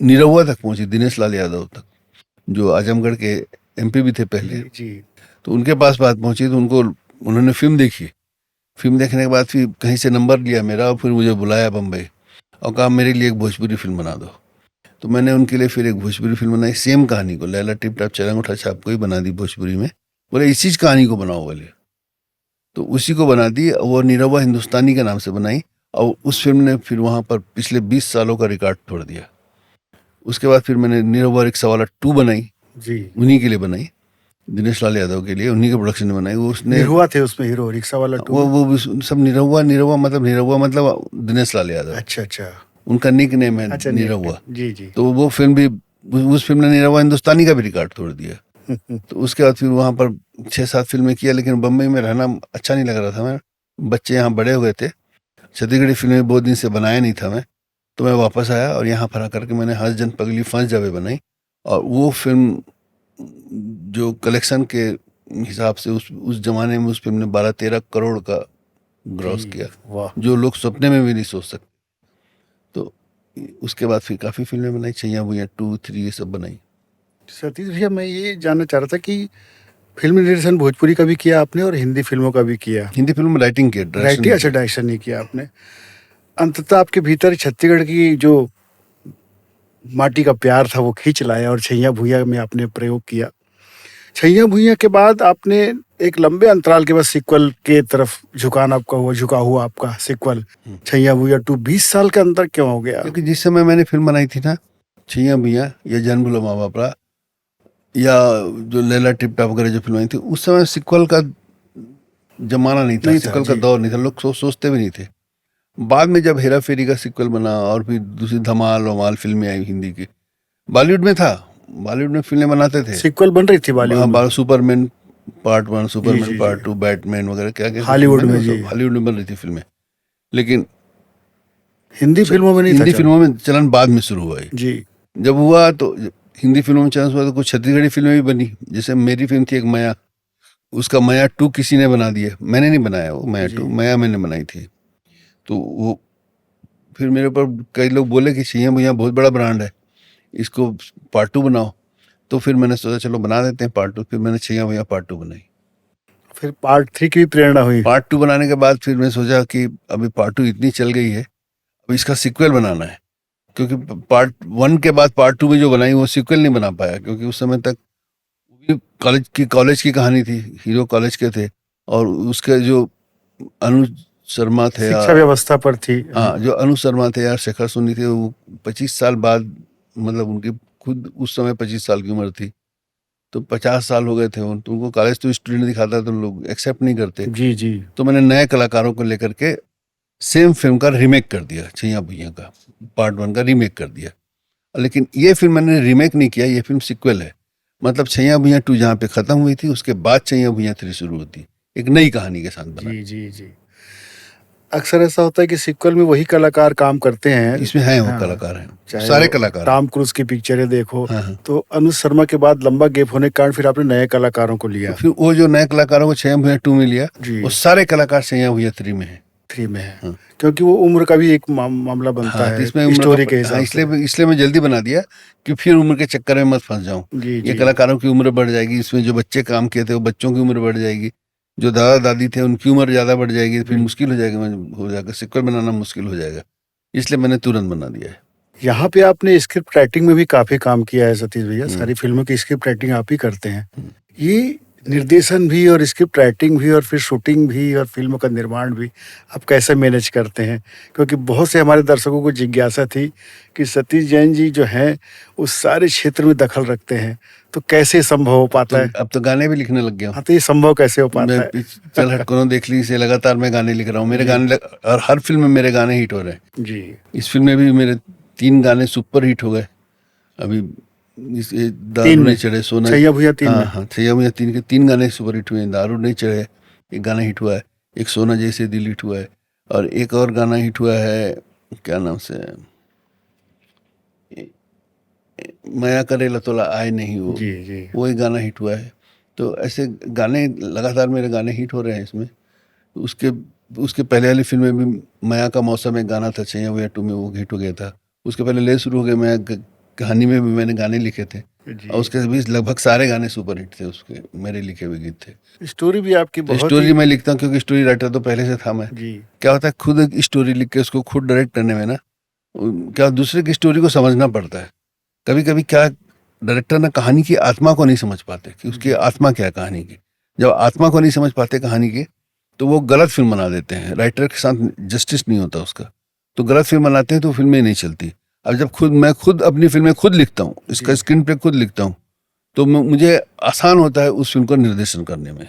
निरहुआ तक पहुंची, दिनेश लाल यादव तक, जो आजमगढ़ के एमपी भी थे पहले। जी जी तो उनके पास बात पहुंची, तो उन्होंने फिल्म देखी। फिल्म देखने के बाद फिर कहीं से नंबर लिया मेरा, और फिर मुझे बुलाया बम्बई, और कहा मेरे लिए एक भोजपुरी फिल्म बना दो। तो मैंने उनके लिए फिर एक भोजपुरी फिल्म बनाई, सेम कहानी को, लैला टिप टाप चरंग उठा छाप को ही बना दी भोजपुरी में। बोले इसी कहानी को बनाओ बोले, तो उसी को बना दी। वो निरहुआ हिंदुस्तानी के नाम से बनाई, और उस फिल्म ने फिर वहाँ पर पिछले 20 सालों का रिकॉर्ड तोड़ दिया। उसके बाद फिर मैंने निरहुआ रिक्शा वाला 2 बनाई, जी। उन्हीं के लिए बनाई, दिनेश लाल यादव के लिए, उन्हीं के प्रोडक्शन में बनाई। वो उसने निरहुआ थे उसमें हीरो, रिक्शा वाला टू में? वो भी सब निरहुआ, निरहुआ मतलब दिनेश लाल यादव, अच्छा अच्छा उनका निक नेम है अच्छा। निरहुआ। जी जी। तो वो फिल्म भी, उस फिल्म ने निरहुआ हिंदुस्तानी का भी रिकॉर्ड तोड़ दिया। तो उसके बाद फिर वहाँ पर 6-7 फिल्में किया, लेकिन बम्बई में रहना अच्छा नहीं लग रहा था। मैं, बच्चे यहाँ बड़े हो गए थे, छत्तीसगढ़ी फिल्में बहुत दिन से बनाया नहीं था मैं। तो मैं वापस आया, और यहाँ पर आकर के मैंने हंस जन पगली फंस जावे बनाई। और वो फिल्म जो कलेक्शन के हिसाब से उस जमाने में उस फिल्म ने 12-13 करोड़ का ग्रॉस जी किया, वाह। जो लोग सपने में भी नहीं सोच सकते। तो उसके बाद फिर काफ़ी फिल्में बनाई, छैया भुइयां 2-3 ये सब बनाई। सतीश भैया, मैं ये जानना चाह रहा था कि फिल्म निर्देशन भोजपुरी का भी किया आपने और हिंदी फिल्मों का भी किया? हिंदी फिल्म में राइटिंग किया, डायरेक्शन राइटिंग, नहीं अच्छा किया। डायरेक्शन नहीं किया आपने। अंततः आपके भीतर छत्तीसगढ़ की जो माटी का प्यार था वो खींच लाया और छैया भूया में आपने प्रयोग किया। छैया भूया के बाद आपने एक लंबे अंतराल के बाद सीक्वल के तरफ झुका हुआ आपका सीक्वल छैया भूया 2 20 साल का अंतर क्यों हो गया? क्योंकि जिस समय मैंने फिल्म बनाई थी ना, छैया भैया या जान भूलो माँ बापरा या जो लैला टिप टॉप वगैरह जो फिल्म आई थी, उस समय सिक्वल का जमाना नहीं था, सिक्वल का जी। दौर नहीं था, लोग सोचते भी नहीं थे। बाद में जब हेरा फेरी का सिक्वल बना और फिर दूसरी धमाल वमाल फिल्में आई हिंदी की, बॉलीवुड में था, बॉलीवुड में फिल्में बनाते थे, सीक्वल बन रही थी बॉलीवुड में। सुपरमैन पार्ट 1, सुपरमैन जी, पार्ट जी। 2, बैटमैन वगैरह क्या क्या हॉलीवुड फिल्में में, ना, जी। सब हॉलीवुड में बन रही थी फिल्में। लेकिन हिंदी फिल्मों में नहीं था हिंदी चल। फिल्मों में चलन बाद में शुरू हुआ है। जी। जब हुआ तो हिंदी फिल्मों में चांस हुआ तो कुछ छत्तीसगढ़ी फिल्में भी बनी। जैसे मेरी फिल्म थी एक माया, उसका माया 2 किसी ने बना दिया, मैंने नहीं बनाया वो माया जी। 2, माया मैंने बनाई थी। तो वो फिर मेरे ऊपर कई लोग बोले कि छैया भैया बहुत बड़ा ब्रांड है, इसको पार्ट 2 बनाओ। तो फिर मैंने सोचा चलो बना देते हैं पार्ट 2। फिर मैंने छैया भैया पार्ट 2 बनाई। फिर पार्ट 3 की भी प्रेरणा हुई। पार्ट 2 बनाने के बाद फिर मैं सोचा कि अभी पार्ट 2 इतनी चल गई है, अब इसका सीक्वल बनाना है। क्योंकि पार्ट 1 के बाद पार्ट 2 में जो बनाई वो सीक्वल नहीं बना पाया, क्योंकि उस समय तक कॉलेज की कहानी थी, हीरो कॉलेज के थे, और उसके जो अनु शर्मा थे, शिक्षा व्यवस्था पर थी। हाँ, जो अनु शर्मा थे यार, शेखर सोनी थे, वो 25 साल बाद, मतलब उनकी खुद उस समय 25 साल की उम्र थी, तो 50 साल हो गए थे तो उनको कॉलेज तो स्टूडेंट दिखाता तो लोग एक्सेप्ट नहीं करते। जी, जी। तो मैंने नए कलाकारों को लेकर के सेम फिल्म का रीमेक कर दिया, छैया भैया का पार्ट 1 का रीमेक कर दिया। लेकिन ये फिल्म मैंने रीमेक नहीं किया, ये फिल्म सिक्वल है। मतलब छैया भैया 2 जहाँ पे खत्म हुई थी, उसके बाद छैया भैया 3 शुरू होती, एक नई कहानी के साथ बना। जी, जी, जी। अक्सर ऐसा होता है कि सीक्वल में वही कलाकार काम करते हैं। इसमें हैं वो हाँ, कलाकार हैं, चाहे सारे वो कलाकार हैं। टॉम क्रूज की पिक्चरें देखो, हाँ, हाँ। तो अनुज शर्मा के बाद लंबा गैप होने के कारण फिर आपने नए कलाकारों को तो लिया। फिर वो जो नए कलाकारों को छैया भैया 2 में लिया, जी। वो सारे कलाकार छैया भैया 3 में है। 3 में है। हाँ। क्योंकि वो उम्र का भी एक मामला बनता हाँ, तो है इसमें उम्र स्टोरी के का, हाँ, हिसाब से। इसलिए मैं जल्दी बना दिया कि फिर उम्र के चक्कर में मत फंस जाऊं। जी, ये जी। कलाकारों की उम्र बढ़ जाएगी, इसमें जो बच्चे काम किए थे वो बच्चों की उम्र बढ़ जाएगी, जो दादा दादी थे उनकी उम्र ज्यादा बढ़ जाएगी, फिर मुश्किल हो जाएगा, हो जाएगा सिक्वल बनाना मुश्किल हो जाएगा। इसलिए मैंने तुरंत बना दिया है। यहाँ पे आपने स्क्रिप्ट राइटिंग में भी काफी काम किया है सतीश भैया। हम्म। सारी फिल्मों की स्क्रिप्ट राइटिंग आप ही करते हैं। ये निर्देशन भी और स्क्रिप्ट राइटिंग भी और फिर शूटिंग भी और फिल्मों का निर्माण भी आप कैसे मैनेज करते हैं? क्योंकि बहुत से हमारे दर्शकों को जिज्ञासा थी कि सतीश जैन जी जो हैं उस सारे क्षेत्र में दखल रखते हैं, तो कैसे संभव हो पाता है? अब तो गाने भी लिखने लग गया हूँ। हाँ, तो ये संभव कैसे हो पाता मैं है? चल हटकों देख ली से लगातार मैं गाने लिख रहा हूँ, मेरे जी। गाने और हर फिल्म में मेरे गाने हिट हो रहे हैं। जी। इस फिल्म में भी मेरे 3 गाने सुपर हिट हो गए। अभी ये 3 दारू में नहीं चढ़े, सोना, छैया भूया 3 हाँ में। हाँ, छैया भैया 3 के 3 गाने सुपर हिट हुए हैं। दारू नहीं चढ़े एक गाना हिट हुआ है, एक सोना जैसे दिल हिट हुआ है, और एक और गाना हिट हुआ है, क्या नाम से, माया करे लतोला आए नहीं, जी, जी। वो एक गाना हिट हुआ है। तो ऐसे गाने लगातार मेरे गाने हिट हो रहे हैं इसमें। उसके उसके पहले वाली फिल्म में भी माया का मौसम एक गाना था, छैया भैया 2 में वो हिट हो गया था। उसके पहले ले शुरू हो गया, मैं कहानी में भी मैंने गाने लिखे थे, जी। और उसके बीच लगभग सारे गाने सुपर हिट थे, उसके मेरे लिखे हुए गीत थे। स्टोरी भी आपकी तो बहुत स्टोरी ही। मैं लिखता हूँ क्योंकि स्टोरी राइटर तो पहले से था मैं। जी। क्या होता है, खुद एक स्टोरी लिख के उसको खुद डायरेक्ट करने में ना, क्या दूसरे की स्टोरी को समझना पड़ता है। कभी कभी क्या डायरेक्टर ना कहानी की आत्मा को नहीं समझ पाते कि उसकी आत्मा क्या है कहानी की। जब आत्मा को नहीं समझ पाते कहानी की, तो वो गलत फिल्म बना देते हैं, राइटर के साथ जस्टिस नहीं होता उसका, तो गलत फिल्म बनाते हैं, तो फिल्में नहीं चलती। अब जब मैं खुद अपनी फिल्में खुद लिखता हूँ, इसका स्क्रीन प्ले खुद लिखता हूँ, तो मुझे आसान होता है उस फिल्म को निर्देशन करने में,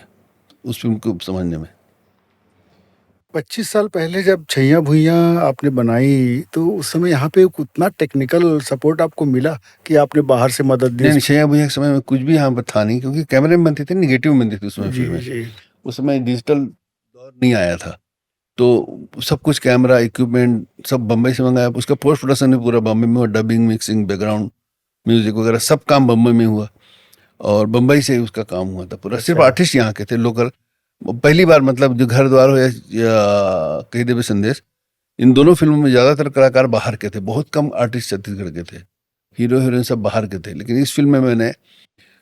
उस फिल्म को समझने में। 25 साल पहले जब छैया भुइयां आपने बनाई, तो उस समय यहाँ पे उतना टेक्निकल सपोर्ट आपको मिला कि आपने बाहर से मदद ली? नहीं, छैया भैया के समय में कुछ भी यहाँ पर था नहीं, क्योंकि कैमरे में बनती थी, निगेटिव में बनती थी उसमें जी, फिल्में। जी। उस समय डिजिटल दौर नहीं आया था, तो सब कुछ कैमरा इक्विपमेंट सब बम्बई से मंगाया। उसका पोस्ट प्रोडक्शन भी पूरा बम्बई में हुआ, डबिंग, मिक्सिंग, बैकग्राउंड म्यूजिक वगैरह सब काम बम्बई में हुआ, और बम्बई से ही उसका काम हुआ था पूरा। सिर्फ अच्छा। आर्टिस्ट यहाँ के थे लोकल। पहली बार, मतलब जो घर द्वार हो या कही देवे संदेश, इन दोनों फिल्मों में ज्यादातर कलाकार बाहर के थे, बहुत कम आर्टिस्ट छत्तीसगढ़ के थे, हीरो हीरोइन सब बाहर के थे। लेकिन इस फिल्म में मैंने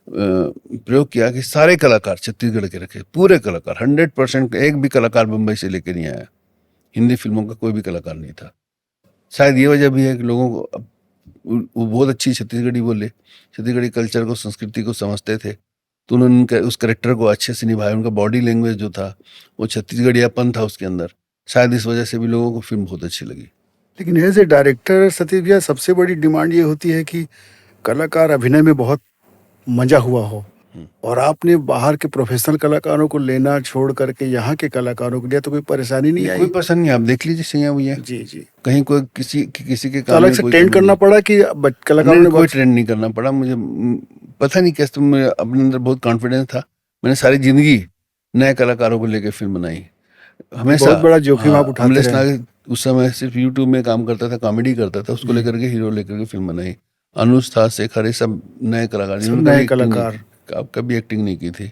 प्रयोग किया कि सारे कलाकार छत्तीसगढ़ के रखे, पूरे कलाकार 100%, एक भी कलाकार मुंबई से लेके नहीं आया। हिंदी फिल्मों का कोई भी कलाकार नहीं था। शायद ये वजह भी है कि लोगों को वो बहुत अच्छी छत्तीसगढ़ी बोले, छत्तीसगढ़ी कल्चर को, संस्कृति को समझते थे, तो उन्होंने उस करेक्टर को अच्छे से निभाया। उनका बॉडी लैंग्वेज जो था वो छत्तीसगढ़ियापन था उसके अंदर। शायद इस वजह से भी लोगों को फिल्म बहुत अच्छी लगी। लेकिन एज ए डायरेक्टर सतीश भैया, सबसे बड़ी डिमांड ये होती है कि कलाकार अभिनय में बहुत मजा हुआ हो, और आपने बाहर के प्रोफेशनल कलाकारों को लेना छोड़ करके यहाँ के कलाकारों को लिया, तो कोई परेशानी नहीं आई? कोई पसंद नहीं, आप देख लीजिए सैया भैया, जी जी। कहीं कोई किसी के तो काम अलग में से कोई ट्रेन कमी करना नहीं। पड़ा कि कलाकारों नहीं, ने कोई बहुत? ट्रेंड नहीं करना पड़ा मुझे। पता नहीं कैसे, मुझे अपने अंदर बहुत कॉन्फिडेंस था। मैंने सारी जिंदगी नए कलाकारों को लेकर फिल्म बनाई हमेशा। बहुत बड़ा जोखिम आप उठाते अमलेश रहे। नाग उस समय सिर्फ यूट्यूब में काम करता था, कॉमेडी करता था, उसको लेकर के हीरो लेकर के फिल्म बनाई। अनुज था, शेखर, ये सब नए कलाकार सब जिन्होंने नए कभी एक्टिंग नहीं कलाकार। कभी एक्टिंग नहीं की थी।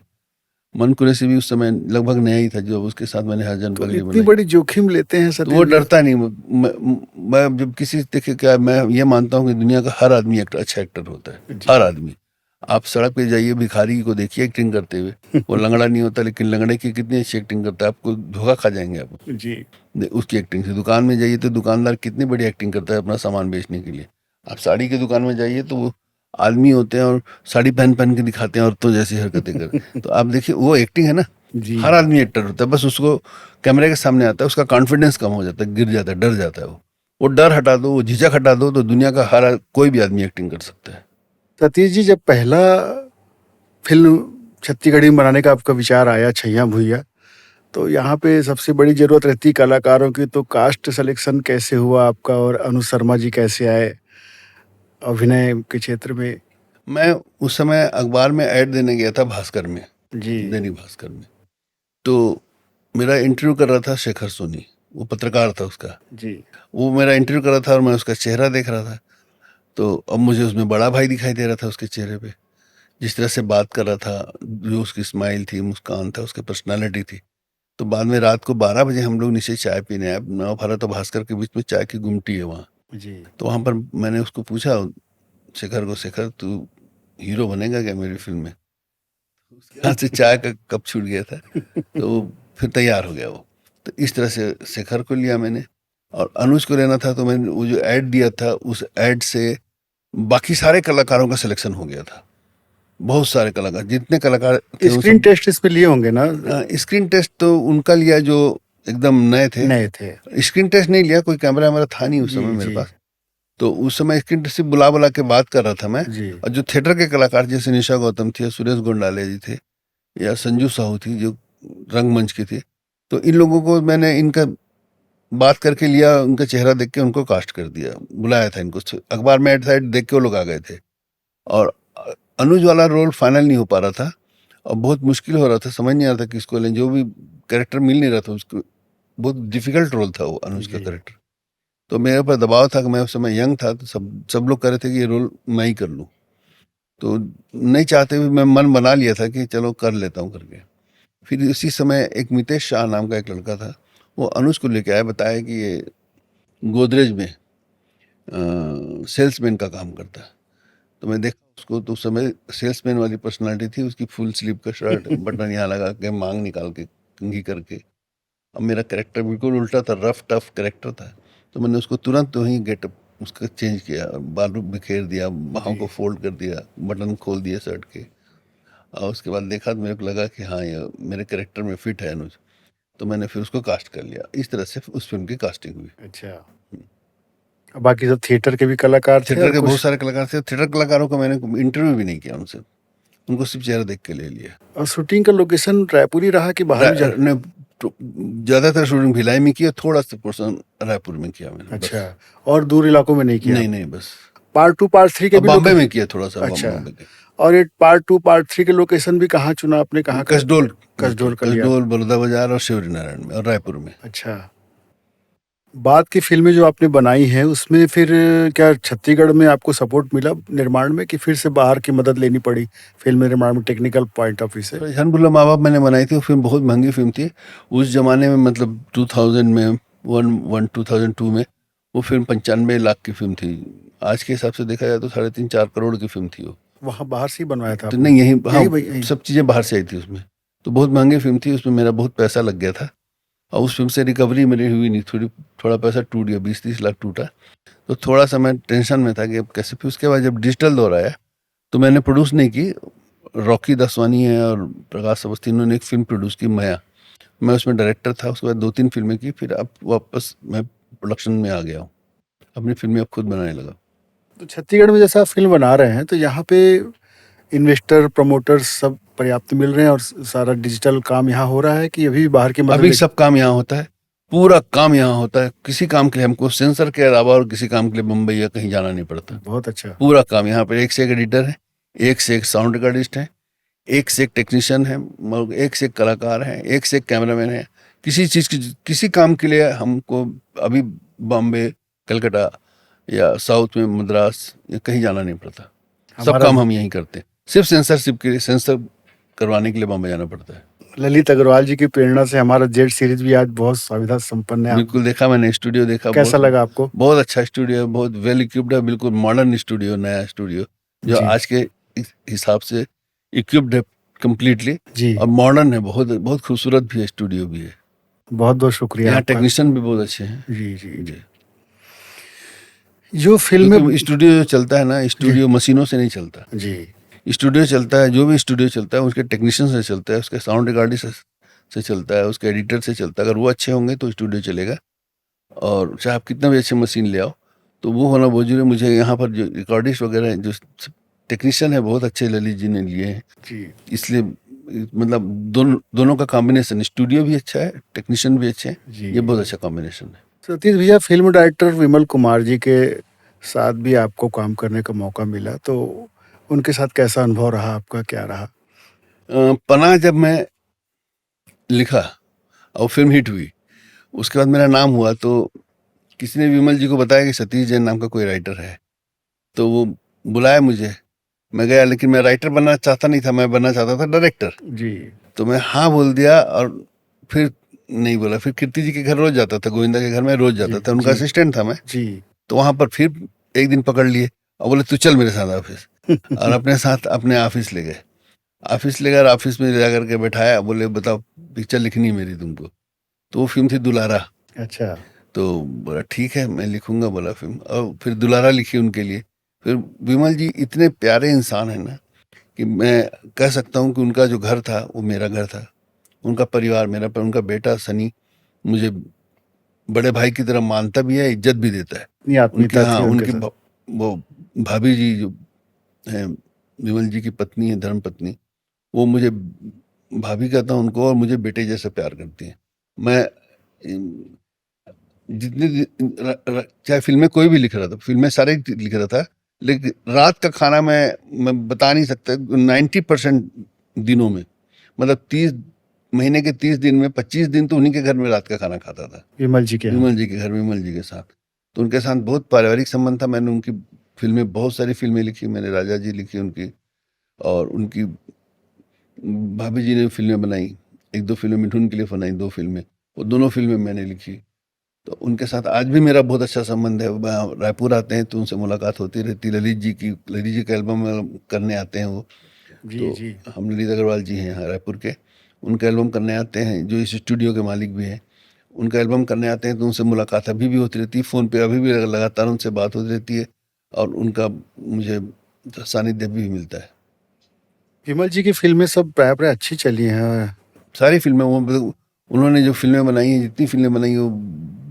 मन कुरैशी भी उस समय लगभग नया ही था, जो उसके साथ मैंने हरजन तो पगली इतनी बनाई। बड़ी जोखिम लेते हैं तो सतीश वो भैया? डरता नहीं। मैं जब किसी, देखिए क्या, मैं ये मानता हूँ कि दुनिया का हर आदमी अच्छा एक्टर होता है, जी। हर आदमी। आप सड़क पे जाइए, भिखारी को देखिए एक्टिंग करते हुए, वो लंगड़ा नहीं होता, लेकिन लंगड़े की कितनी अच्छी एक्टिंग करता है, आपको धोखा खा जाएंगे आप जी। उसकी एक्टिंग से। दुकान में जाइए तो दुकानदार कितनी बड़ी एक्टिंग करता है अपना सामान बेचने के लिए। आप साड़ी की दुकान में जाइए तो वो आदमी होते हैं और साड़ी पहन पहन के दिखाते हैं औरतों जैसी हरकतें कर। तो आप देखिए वो एक्टिंग है ना। जी। हर आदमी एक्टर होता है, बस उसको कैमरे के सामने आता है, उसका कॉन्फिडेंस कम हो जाता है, गिर जाता है, डर जाता है। वो डर हटा दो, वो झिझक हटा दो, तो दुनिया का हर कोई भी आदमी एक्टिंग कर सकता है। सतीश जी, जब पहला फिल्म छत्तीसगढ़ी में बनाने का आपका विचार आया, छैया भुइया, तो यहाँ पे सबसे बड़ी जरूरत रहती है कलाकारों की, तो कास्ट सिलेक्शन कैसे हुआ आपका, और अनु शर्मा जी कैसे आए अभिनय के क्षेत्र में? मैं उस समय अखबार में ऐड देने गया था, भास्कर में, जी। दैनिक भास्कर में। तो मेरा इंटरव्यू कर रहा था शेखर सोनी, वो पत्रकार था उसका। जी। वो मेरा इंटरव्यू कर रहा था और मैं उसका चेहरा देख रहा था। तो अब मुझे उसमें बड़ा भाई दिखाई दे रहा था उसके चेहरे पे, जिस तरह से बात कर रहा था, जो उसकी स्माइल थी, मुस्कान था, उसकी पर्सनालिटी थी। तो बाद में रात को 12 बजे हम लोग नीचे चाय पीने आए। नवभारत और भास्कर के बीच में चाय की गुमटी है वहाँ। जी। तो वहाँ पर मैंने उसको पूछा, शेखर को, शेखर तू हीरो बनेगा क्या मेरी फिल्म में? उसके हाथ से चाय का कप छूट गया था। तो वो फिर तैयार हो गया वो। तो इस तरह से शेखर को लिया मैंने, और अनुज को लेना था। तो मैंने वो जो ऐड दिया था, उस ऐड से बाकी सारे कलाकारों का सिलेक्शन हो गया था। बहुत सारे कलाकार, जितने कलाकार थे वो स्क्रीन सब। टेस्ट इस पे लिए होंगे ना? स्क्रीन टेस्ट तो उनका लिया जो एकदम नए थे। नए थे। स्क्रीन टेस्ट नहीं लिया, कोई कैमरा हमारा था नहीं उस जी, समय मेरे जी। पास। तो उस समय स्क्रीन टेस्ट सिर्फ बुला बुला के बात कर रहा था मैं। जी। और जो थिएटर के कलाकार जैसे निशा गौतम थी, या सुरेश गोंडाले जी थे, या संजू साहू थी जो रंगमंच की थी, तो इन लोगों को मैंने इनका बात करके लिया, उनका चेहरा देख के उनको कास्ट कर दिया, बुलाया था इनको। अखबार में एड साइड देख के वो लोग आ गए थे। और अनुज वाला रोल फाइनल नहीं हो पा रहा था, और बहुत मुश्किल हो रहा था, समझ नहीं आ रहा था किसको लें, जो भी कैरेक्टर मिल नहीं रहा था उसको। बहुत डिफिकल्ट रोल था वो अनुज का जी। कैरेक्टर। तो मेरे ऊपर दबाव था कि मैं उस समय यंग था, तो सब लोग कह रहे थे कि ये रोल मैं ही कर लूँ। तो नहीं चाहते हुए मैं मन बना लिया था कि चलो कर लेता हूँ करके। फिर उसी समय एक मितेश शाह नाम का एक लड़का था, वो अनुज को लेके आया, बताया कि ये गोदरेज में सेल्समैन का काम करता है। तो मैं देखा उसको, तो उस समय सेल्समैन वाली पर्सनालिटी थी उसकी, फुल स्लीव का शर्ट, बटन यहाँ लगा के, मांग निकाल के, कंघी करके। अब मेरा कैरेक्टर बिल्कुल उल्टा था, रफ टफ कैरेक्टर था। तो मैंने उसको तुरंत वहीं गेटअप उसका चेंज किया, बाल बिखेर दिया, बाहों को फोल्ड कर दिया, बटन खोल दिए शर्ट के। और उसके बाद देखा तो मेरे को लगा कि हाँ, ये मेरे कैरेक्टर में फिट है अनुज। तो मैंने फिर उसको कास्ट कर लिया। इस तरह से उस फिल्म की कास्टिंग हुई। अच्छा। बाकी सब थिएटर के भी कलाकार थे? थिएटर और के बहुत कुछ सारे कलाकार थे। थिएटर कलाकारों को मैंने इंटरव्यू भी नहीं किया उनसे, उनको सिर्फ चेहरा देख के ले लिया। और शूटिंग का लोकेशन रायपुर ही रहा कि बाहर भी जा? ने ज्यादातर शूटिंग भिलाई में किया, थोड़ा सा पोर्शन रायपुर में किया मैंने। अच्छा। और दूर इलाकों में नहीं किया? नहीं नहीं, बस पार्ट 2 पार्ट 3 के अब भी बॉम्बे में किया थोड़ा सा। अच्छा। बॉम्बे के और ये पार्ट 2 पार्ट 3 के लोकेशन भी कहाँ चुना आपने, कहाँ का? कसडोल कसडोल का लिया। कसडोल, बड़ौदा बाजार और शिवरी नारायण में और रायपुर में। अच्छा। बाद की फिल्में जो आपने बनाई हैं उसमें फिर क्या छत्तीसगढ़ में आपको सपोर्ट मिला निर्माण में, कि फिर से बाहर की मदद लेनी पड़ी फिल्म निर्माण में टेक्निकल पॉइंट ऑफ व्यू से? हनबुल्ला माँ बाप मैंने बनाई थी, वो फिल्म बहुत महंगी फिल्म थी उस जमाने में। मतलब 2000 में 2002 में वो फिल्म 95 लाख की फिल्म थी। आज के हिसाब से देखा जाए तो 3.5-4 करोड़ की फिल्म थी वो। वहाँ बाहर से ही बनवाया था तो आपने? नहीं, हाँ, यही? सब चीज़ें बाहर से आई थी उसमें। तो बहुत महंगी फिल्म थी, उसमें मेरा बहुत पैसा लग गया था। और उस फिल्म से रिकवरी मेरी हुई नहीं, थोड़ा पैसा टूट गया, 20-30 लाख टूटा। तो थोड़ा सा मैं टेंशन में था कि अब कैसे। फिर उसके बाद जब डिजिटल दौर आया तो मैंने प्रोड्यूस नहीं की, रॉकी दसवानी है और प्रकाश अवस्थी, इन्होंने एक फिल्म प्रोड्यूस की माया, मैं उसमें डायरेक्टर था। उसके बाद 2-3 फिल्में की, फिर अब वापस मैं प्रोडक्शन में आ गया हूँ, अपनी फिल्में अब खुद बनाने लगा। तो छत्तीसगढ़ में जैसा आप फिल्म बना रहे हैं तो यहाँ पे इन्वेस्टर प्रमोटर्स सब पर्याप्त मिल रहे हैं और सारा डिजिटल काम यहाँ हो रहा है कि अभी भी बाहर की मदद अभी सब काम यहाँ होता है, पूरा काम यहाँ होता है। किसी काम के लिए हमको सेंसर के अलावा और किसी काम के लिए मुंबई या कहीं जाना नहीं पड़ता। बहुत अच्छा। पूरा काम यहाँ पर, एक से एक एडिटर है, एक से एक साउंड रिकॉर्डिस्ट है, एक से एक टेक्नीशियन है, एक से एक कलाकार है, एक से एक कैमरामैन है। किसी चीज़ की, किसी काम के लिए हमको अभी बॉम्बे, कलकत्ता या साउथ में मद्रास या कहीं जाना नहीं पड़ता। सब हमारा काम हम यहीं करते हैं। सिर्फ सेंसरशिप के लिए, सेंसर करवाने के लिए बॉम्बे जाना पड़ता है। ललित अग्रवाल जी की प्रेरणा से हमारा जेड सीरीज भी आज बहुत सुविधा संपन्न है। बिल्कुल, देखा मैंने, स्टूडियो देखा, कैसा बहुत लगा आपको? बहुत अच्छा स्टूडियो है, बहुत वेल इक्विप्ड है, बिल्कुल मॉडर्न स्टूडियो, नया स्टूडियो जो जी आज के हिसाब से इक्विप्ड है कम्प्लीटली, जी, और मॉडर्न है, बहुत बहुत खूबसूरत भी है, स्टूडियो भी है। बहुत बहुत शुक्रिया यहाँ आपका। टेक्नीशियन भी बहुत अच्छे हैं। जी जी जी। जी, जो फिल्में क्योंकि स्टूडियो जो चलता है ना, स्टूडियो मशीनों से नहीं चलता। जी स्टूडियो चलता है, जो भी स्टूडियो चलता है उसके टेक्नीशियन से चलता है, उसके साउंड रिकॉर्डिस्ट से चलता है, उसके एडिटर से चलता है। अगर वो अच्छे होंगे तो स्टूडियो चलेगा, और चाहे आप कितना भी अच्छे मशीन ले आओ, तो वो होना बहुत जरूरी है। मुझे यहाँ पर जो रिकॉर्डिस्ट वगैरह हैं, जो टेक्नीशियन है, बहुत अच्छे ललित जी ने लिए हैं। जी इसलिए मतलब दोनों का कॉम्बिनेशन, स्टूडियो भी अच्छा है, टेक्नीशियन भी अच्छे हैं, जी। ये बहुत अच्छा कॉम्बिनेशन है। सतीश भैया, फिल्म डायरेक्टर विमल कुमार जी के साथ भी आपको काम करने का मौका मिला, तो उनके साथ कैसा अनुभव रहा आपका, क्या रहा? पनाह जब मैं लिखा और फिल्म हिट हुई, उसके बाद मेरा नाम हुआ, तो किसी ने विमल जी को बताया कि सतीश जैन नाम का कोई राइटर है, तो वो बुलाया मुझे। मैं गया, लेकिन मैं राइटर बनना चाहता नहीं था, मैं बनना चाहता था डायरेक्टर। जी तो मैं हाँ बोल दिया, और फिर नहीं बोला। फिर कीर्ति जी के घर रोज जाता था, गोविंदा के घर में रोज जाता जी था, उनका जी असिस्टेंट था मैं। जी। तो वहां पर फिर एक दिन पकड़ लिए और बोले तू चल मेरे साथ ऑफिस, और अपने साथ अपने ऑफिस ले गए। ऑफिस ले गए, ऑफिस में जा करके बैठाया, बोले बताओ पिक्चर लिखनी है मेरी तुमको। तो वो फिल्म थी दुलारा। अच्छा। तो बोला ठीक है मैं लिखूंगा, बोला फिल्म, और फिर दुलारा लिखी उनके लिए। फिर विमल जी इतने प्यारे इंसान है ना, कि मैं कह सकता हूँ कि उनका जो घर था वो मेरा घर था, उनका परिवार मेरा, पर उनका बेटा सनी मुझे बड़े भाई की तरह मानता भी है, इज्जत भी देता है। इतनी उनकी, आत्मीयता हाँ, थी उनके उनकी साथ। वो भाभी जी जो है, विमल जी की पत्नी है, धर्म पत्नी, वो मुझे भाभी कहता हूँ उनको, और मुझे बेटे जैसे प्यार करती है। मैं जितनी चाहे फिल्में कोई भी लिख रहा था, फिल्में सारे लिख रहा था, लेकिन रात का खाना मैं बता नहीं सकता, 90% दिनों में, मतलब 30 महीने के 30 दिन में 25 दिन तो उन्हीं के घर में रात का खाना खाता था, विमल जी के यहाँ। विमल जी के घर, विमल जी के साथ। तो उनके साथ बहुत पारिवारिक संबंध था। मैंने उनकी फिल्में, बहुत सारी फिल्में लिखी, मैंने राजा जी लिखी उनकी, और उनकी भाभी जी ने फिल्में बनाई, 1-2 फिल्में मिठुन के लिए बनाई, 2 फिल्में, वो दोनों फिल्में मैंने लिखी। तो उनके साथ आज भी मेरा बहुत अच्छा संबंध है। रायपुर आते हैं तो उनसे मुलाकात होती रहती। ललित जी का एल्बम करने आते हैं वो। जी तो जी हम ललित अग्रवाल जी हैं यहाँ रायपुर के, उनका एल्बम करने आते हैं, जो इस स्टूडियो के मालिक भी हैं। उनका एल्बम करने आते हैं तो उनसे मुलाकात अभी भी होती रहती है, फ़ोन पे अभी भी लगातार उनसे बात होती रहती है, और उनका मुझे सानिध्य भी मिलता है। विमल जी की फिल्में सब प्राय प्राय अच्छी चली हैं। सारी फिल्में वो, मतलब उन्होंने जो फिल्में बनाई हैं, जितनी फिल्में बनाई वो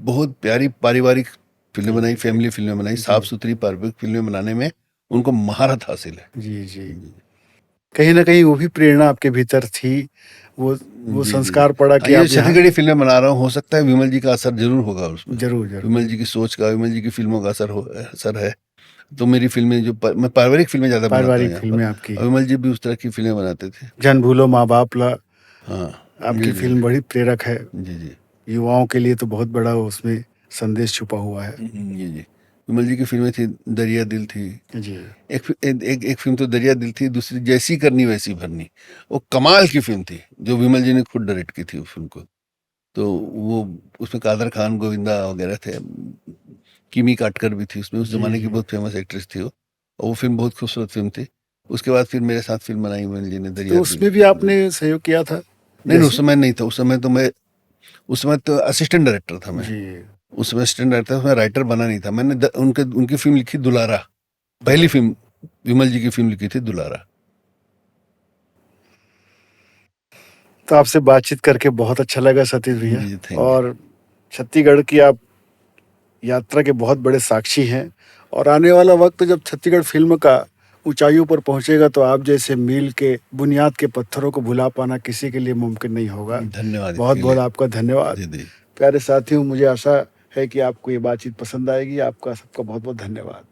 बहुत प्यारी पारिवारिक फिल्में बनाई, फैमिली फिल्में बनाई, साफ सुथरी पारिवारिक फिल्में बनाने में उनको महारत हासिल है। जी जी। कहीं ना कहीं वो भी प्रेरणा आपके भीतर थी, वो जी, जी। संस्कार पड़ा हाँ, कि ये आप यहाँ। छत्तीसगढ़ी फिल्में बना रहा हूँ, हो सकता है विमल जी का असर जरूर होगा उसमें। जरूर जरूर। विमल जी की सोच का, विमल जी की फिल्मों का असर है। तो मेरी फिल्में मैं पारिवारिक फिल्में ज़्यादा बनाता हूँ पारिवारिक यहाँ पर, फिल्में आपकी। और विमल जी भी उस तरह की फिल्में बनाते थे। जन भूलो माँ बाप ला हाँ, आपकी जी, जी, फिल्म बड़ी प्रेरक है, जी, जी, युवाओं के लिए तो बहुत बड़ा उसमें संदेश छुपा हुआ है। जी, जी। विमल जी की फिल्में थी, दरिया दिल थी, जी एक फिल्म तो दरिया दिल थी, दूसरी जैसी करनी वैसी भरनी, वो कमाल की फिल्म थी, जो विमल जी ने खुद डायरेक्ट की थी उस फिल्म को। तो वो, उसमें कादर खान, गोविंदा वगैरह थे, किमी काटकर भी थी उसमें, उस जी जमाने की जी। बहुत फेमस एक्ट्रेस थी वो, और वो फिल्म बहुत खूबसूरत फिल्म थी। उसके बाद फिर मेरे साथ फिल्म बनाई विमल जी ने, दरिया तो दिल। उसमें भी आपने सहयोग किया था? नहीं, उस जैसे समय नहीं था, उस समय तो मैं उस समय तो असिस्टेंट डायरेक्टर था मैं, जी। उसमें असिस्टेंट डायरेक्टर, उसमें राइटर बना नहीं था। मैंने उनकी फिल्म लिखी दुलारा, पहली फिल्म विमल जी की फिल्म लिखी थी दुलारा। तो आपसे बातचीत करके बहुत अच्छा लगा सतीश भैया। जी थैंक यू। और छत्तीसगढ़ की आप यात्रा के बहुत बड़े साक्षी हैं, और आने वाला वक्त जब छत्तीसगढ़ फिल्म का ऊंचाइयों पर पहुंचेगा तो आप जैसे मील के बुनियाद के पत्थरों को भुला पाना किसी के लिए मुमकिन नहीं होगा। धन्यवाद बहुत इसके बहुत लिए। आपका धन्यवाद। जी जी। प्यारे साथियों, मुझे आशा है कि आपको ये बातचीत पसंद आएगी। आपका सबका बहुत बहुत धन्यवाद।